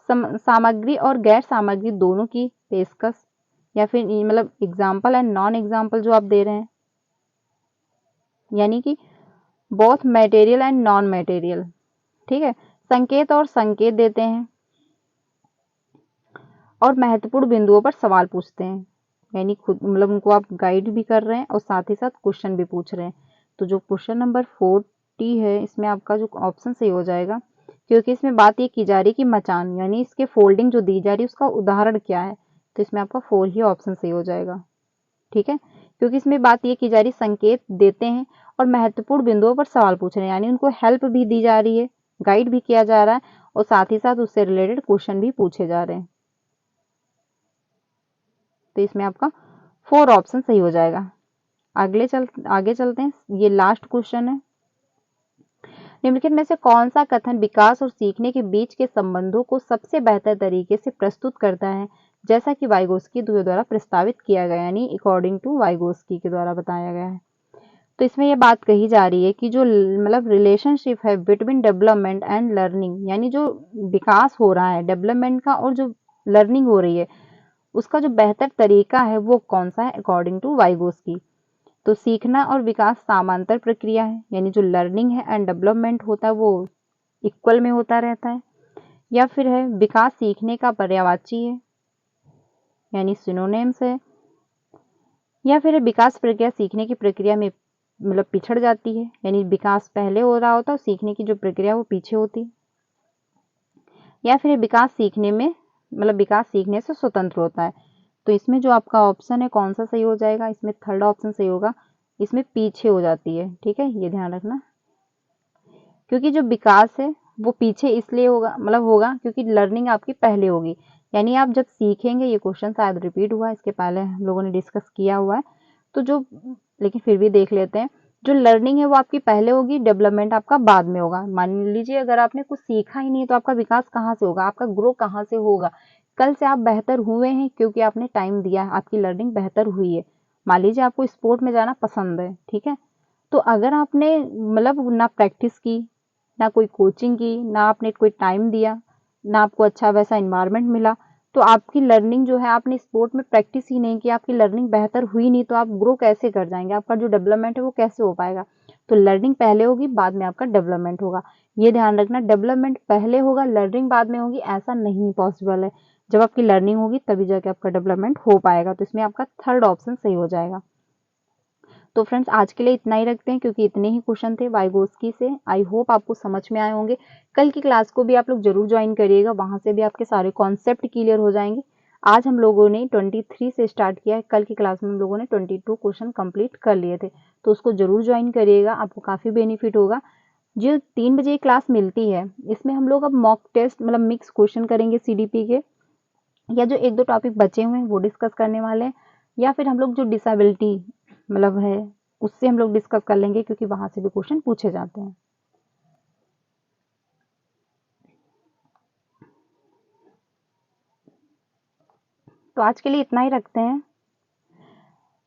सामग्री और गैर सामग्री दोनों की पेशकश, या फिर मतलब एग्जाम्पल एंड नॉन एग्जाम्पल जो आप दे रहे हैं, यानी कि both material and non material, ठीक है। संकेत और संकेत देते हैं, और महत्वपूर्ण बिंदुओं पर सवाल पूछते हैं, यानी खुद मतलब उनको आप गाइड भी कर रहे हैं और साथ ही साथ क्वेश्चन भी पूछ रहे हैं। तो जो क्वेश्चन नंबर 40 है, इसमें आपका जो ऑप्शन सही हो जाएगा, क्योंकि इसमें बात ये की जा रही है कि मचान, यानी इसके फोल्डिंग जो दी जा रही है उसका उदाहरण क्या है। तो इसमें आपका 4 ही ऑप्शन सही हो जाएगा, ठीक है, क्योंकि इसमें बात ये की जा रही है संकेत देते हैं और महत्वपूर्ण बिंदुओं पर सवाल पूछ रहे हैं, यानी उनको हेल्प भी दी जा रही है, गाइड भी किया जा रहा है, और साथ ही साथ उससे रिलेटेड क्वेश्चन भी पूछे जा रहे हैं। तो इसमें आपका 4 ऑप्शन सही हो जाएगा। आगे चलते हैं, ये लास्ट क्वेश्चन है। निम्नलिखित में से कौन सा कथन विकास और सीखने के बीच के संबंधों को सबसे बेहतर तरीके से प्रस्तुत करता है, जैसा कि वाइगोस्की द्वारा प्रस्तावित किया गया, यानी अकॉर्डिंग टू वाइगोस्की के द्वारा बताया गया है। तो इसमें यह बात कही जा रही है कि जो मतलब रिलेशनशिप है बिटवीन डेवलपमेंट एंड लर्निंग, यानी जो विकास हो रहा है डेवलपमेंट का और जो लर्निंग हो रही है, उसका जो बेहतर तरीका है वो कौन सा है अकॉर्डिंग टू वाइगोस्की। तो सीखना और विकास समांतर प्रक्रिया है, यानी जो लर्निंग है एंड डेवलपमेंट होता है वो इक्वल में होता रहता है, या फिर है विकास सीखने का पर्यायवाची है, यानी सिनोनिम्स है, या फिर विकास प्रक्रिया सीखने की प्रक्रिया में मतलब पिछड़ जाती है, यानी विकास पहले हो रहा होता है, सीखने की जो प्रक्रिया वो पीछे होती है, या फिर विकास सीखने में मतलब विकास सीखने से स्वतंत्र होता है। तो इसमें जो आपका ऑप्शन है कौन सा सही हो जाएगा, इसमें थर्ड ऑप्शन सही होगा, इसमें पीछे हो जाती है, ठीक है, ये ध्यान रखना। क्योंकि जो विकास है वो पीछे इसलिए होगा, मतलब होगा क्योंकि लर्निंग आपकी पहले होगी। यानी आप जब सीखेंगे, ये क्वेश्चन शायद रिपीट हुआ है, इसके पहले हम लोगों ने डिस्कस किया हुआ है, तो जो, लेकिन फिर भी देख लेते हैं। जो लर्निंग है वो आपकी पहले होगी, डेवलपमेंट आपका बाद में होगा। मान लीजिए अगर आपने कुछ सीखा ही नहीं तो आपका विकास कहाँ से होगा, आपका ग्रो कहाँ से होगा। कल से आप बेहतर हुए हैं क्योंकि आपने टाइम दिया, आपकी लर्निंग बेहतर हुई है। मान लीजिए आपको स्पोर्ट में जाना पसंद है, ठीक है, तो अगर आपने मतलब ना प्रैक्टिस की, ना कोई कोचिंग की, ना आपने कोई टाइम दिया, ना आपको अच्छा वैसा इन्वायरमेंट मिला, तो आपकी लर्निंग जो है, आपने स्पोर्ट में प्रैक्टिस ही नहीं की, आपकी लर्निंग बेहतर हुई नहीं, तो आप ग्रो कैसे कर जाएंगे, आपका जो डेवलपमेंट है वो कैसे हो पाएगा। तो लर्निंग पहले होगी, बाद में आपका डेवलपमेंट होगा। ये ध्यान रखना, डेवलपमेंट पहले होगा, लर्निंग बाद में होगी, ऐसा नहीं पॉसिबल है। जब आपकी लर्निंग होगी तभी जाके आपका डेवलपमेंट हो पाएगा। तो इसमें आपका थर्ड ऑप्शन सही हो जाएगा। तो फ्रेंड्स आज के लिए इतना ही रखते हैं, क्योंकि इतने ही क्वेश्चन थे वाइगोस्की से। आई होप आपको समझ में आए होंगे। कल की क्लास को भी आप लोग जरूर ज्वाइन करिएगा, वहां से भी आपके सारे कॉन्सेप्ट क्लियर हो जाएंगे। आज हम लोगों ने 23 से स्टार्ट किया है, कल की क्लास में हम लोगों ने 22 क्वेश्चन कंप्लीट कर लिए थे, तो उसको जरूर ज्वाइन करिएगा, आपको काफी बेनिफिट होगा। जो 3 बजे क्लास मिलती है, इसमें हम लोग अब मॉक टेस्ट मतलब मिक्स क्वेश्चन करेंगे सीडीपी के, या जो एक दो टॉपिक बचे हुए हैं वो डिस्कस करने वाले हैं, या फिर हम लोग जो डिसेबिलिटी मतलब है उससे हम लोग डिस्कस कर लेंगे, क्योंकि वहां से भी क्वेश्चन पूछे जाते हैं। तो आज के लिए इतना ही रखते हैं।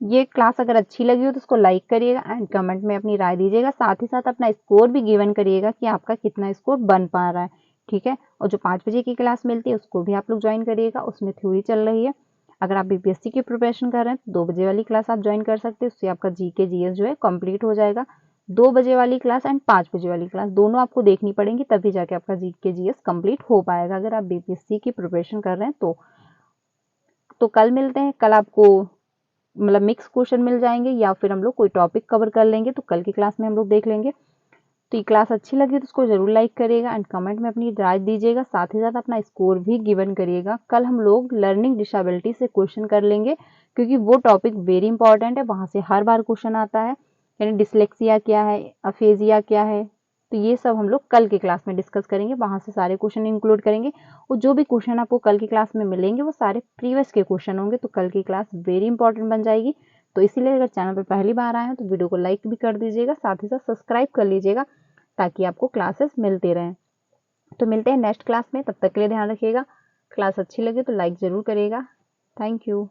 ये क्लास अगर अच्छी लगी हो तो उसको लाइक करिएगा एंड कमेंट में अपनी राय दीजिएगा, साथ ही साथ अपना स्कोर भी गिवन करिएगा कि आपका कितना स्कोर बन पा रहा है, ठीक है। और जो 5 बजे की क्लास मिलती है उसको भी आप लोग ज्वाइन करिएगा, उसमें थ्योरी चल रही है। अगर आप बीपीएससी की प्रिपरेशन कर रहे हैं तो 2 बजे वाली क्लास आप ज्वाइन कर सकते हैं, उससे आपका जीके जीएस जो है कंप्लीट हो जाएगा। 2 बजे वाली क्लास एंड 5 बजे वाली क्लास दोनों आपको देखनी पड़ेंगी, तभी जाके आपका जीके जीएस कंप्लीट हो पाएगा, अगर आप बीपीएससी की प्रिपरेशन कर रहे हैं तो कल मिलते हैं। कल आपको मतलब मिक्स क्वेश्चन मिल जाएंगे, या फिर हम लोग कोई टॉपिक कवर कर लेंगे, तो कल की क्लास में हम लोग देख लेंगे। तो ये क्लास अच्छी लगी तो उसको जरूर लाइक करिएगा एंड कमेंट में अपनी राय दीजिएगा, साथ ही साथ अपना स्कोर भी गिवन करिएगा। कल हम लोग लर्निंग डिसेबिलिटी से क्वेश्चन कर लेंगे, क्योंकि वो टॉपिक वेरी इंपॉर्टेंट है, वहां से हर बार क्वेश्चन आता है। यानी डिसलेक्सिया क्या है, अफेजिया क्या है, तो ये सब हम लोग कल की क्लास में डिस्कस करेंगे, वहां से सारे क्वेश्चन इंक्लूड करेंगे। और जो भी क्वेश्चन आपको कल की क्लास में मिलेंगे वो सारे प्रीवियस के क्वेश्चन होंगे, तो कल की क्लास वेरी इंपॉर्टेंट बन जाएगी। तो इसीलिए अगर चैनल पर पहली बार आए हैं तो वीडियो को लाइक भी कर दीजिएगा, साथ ही साथ सब्सक्राइब कर लीजिएगा, ताकि आपको क्लासेस मिलते रहें। तो मिलते हैं नेक्स्ट क्लास में, तब तक के लिए ध्यान रखिएगा। क्लास अच्छी लगे तो लाइक ज़रूर करिएगा। Thank you.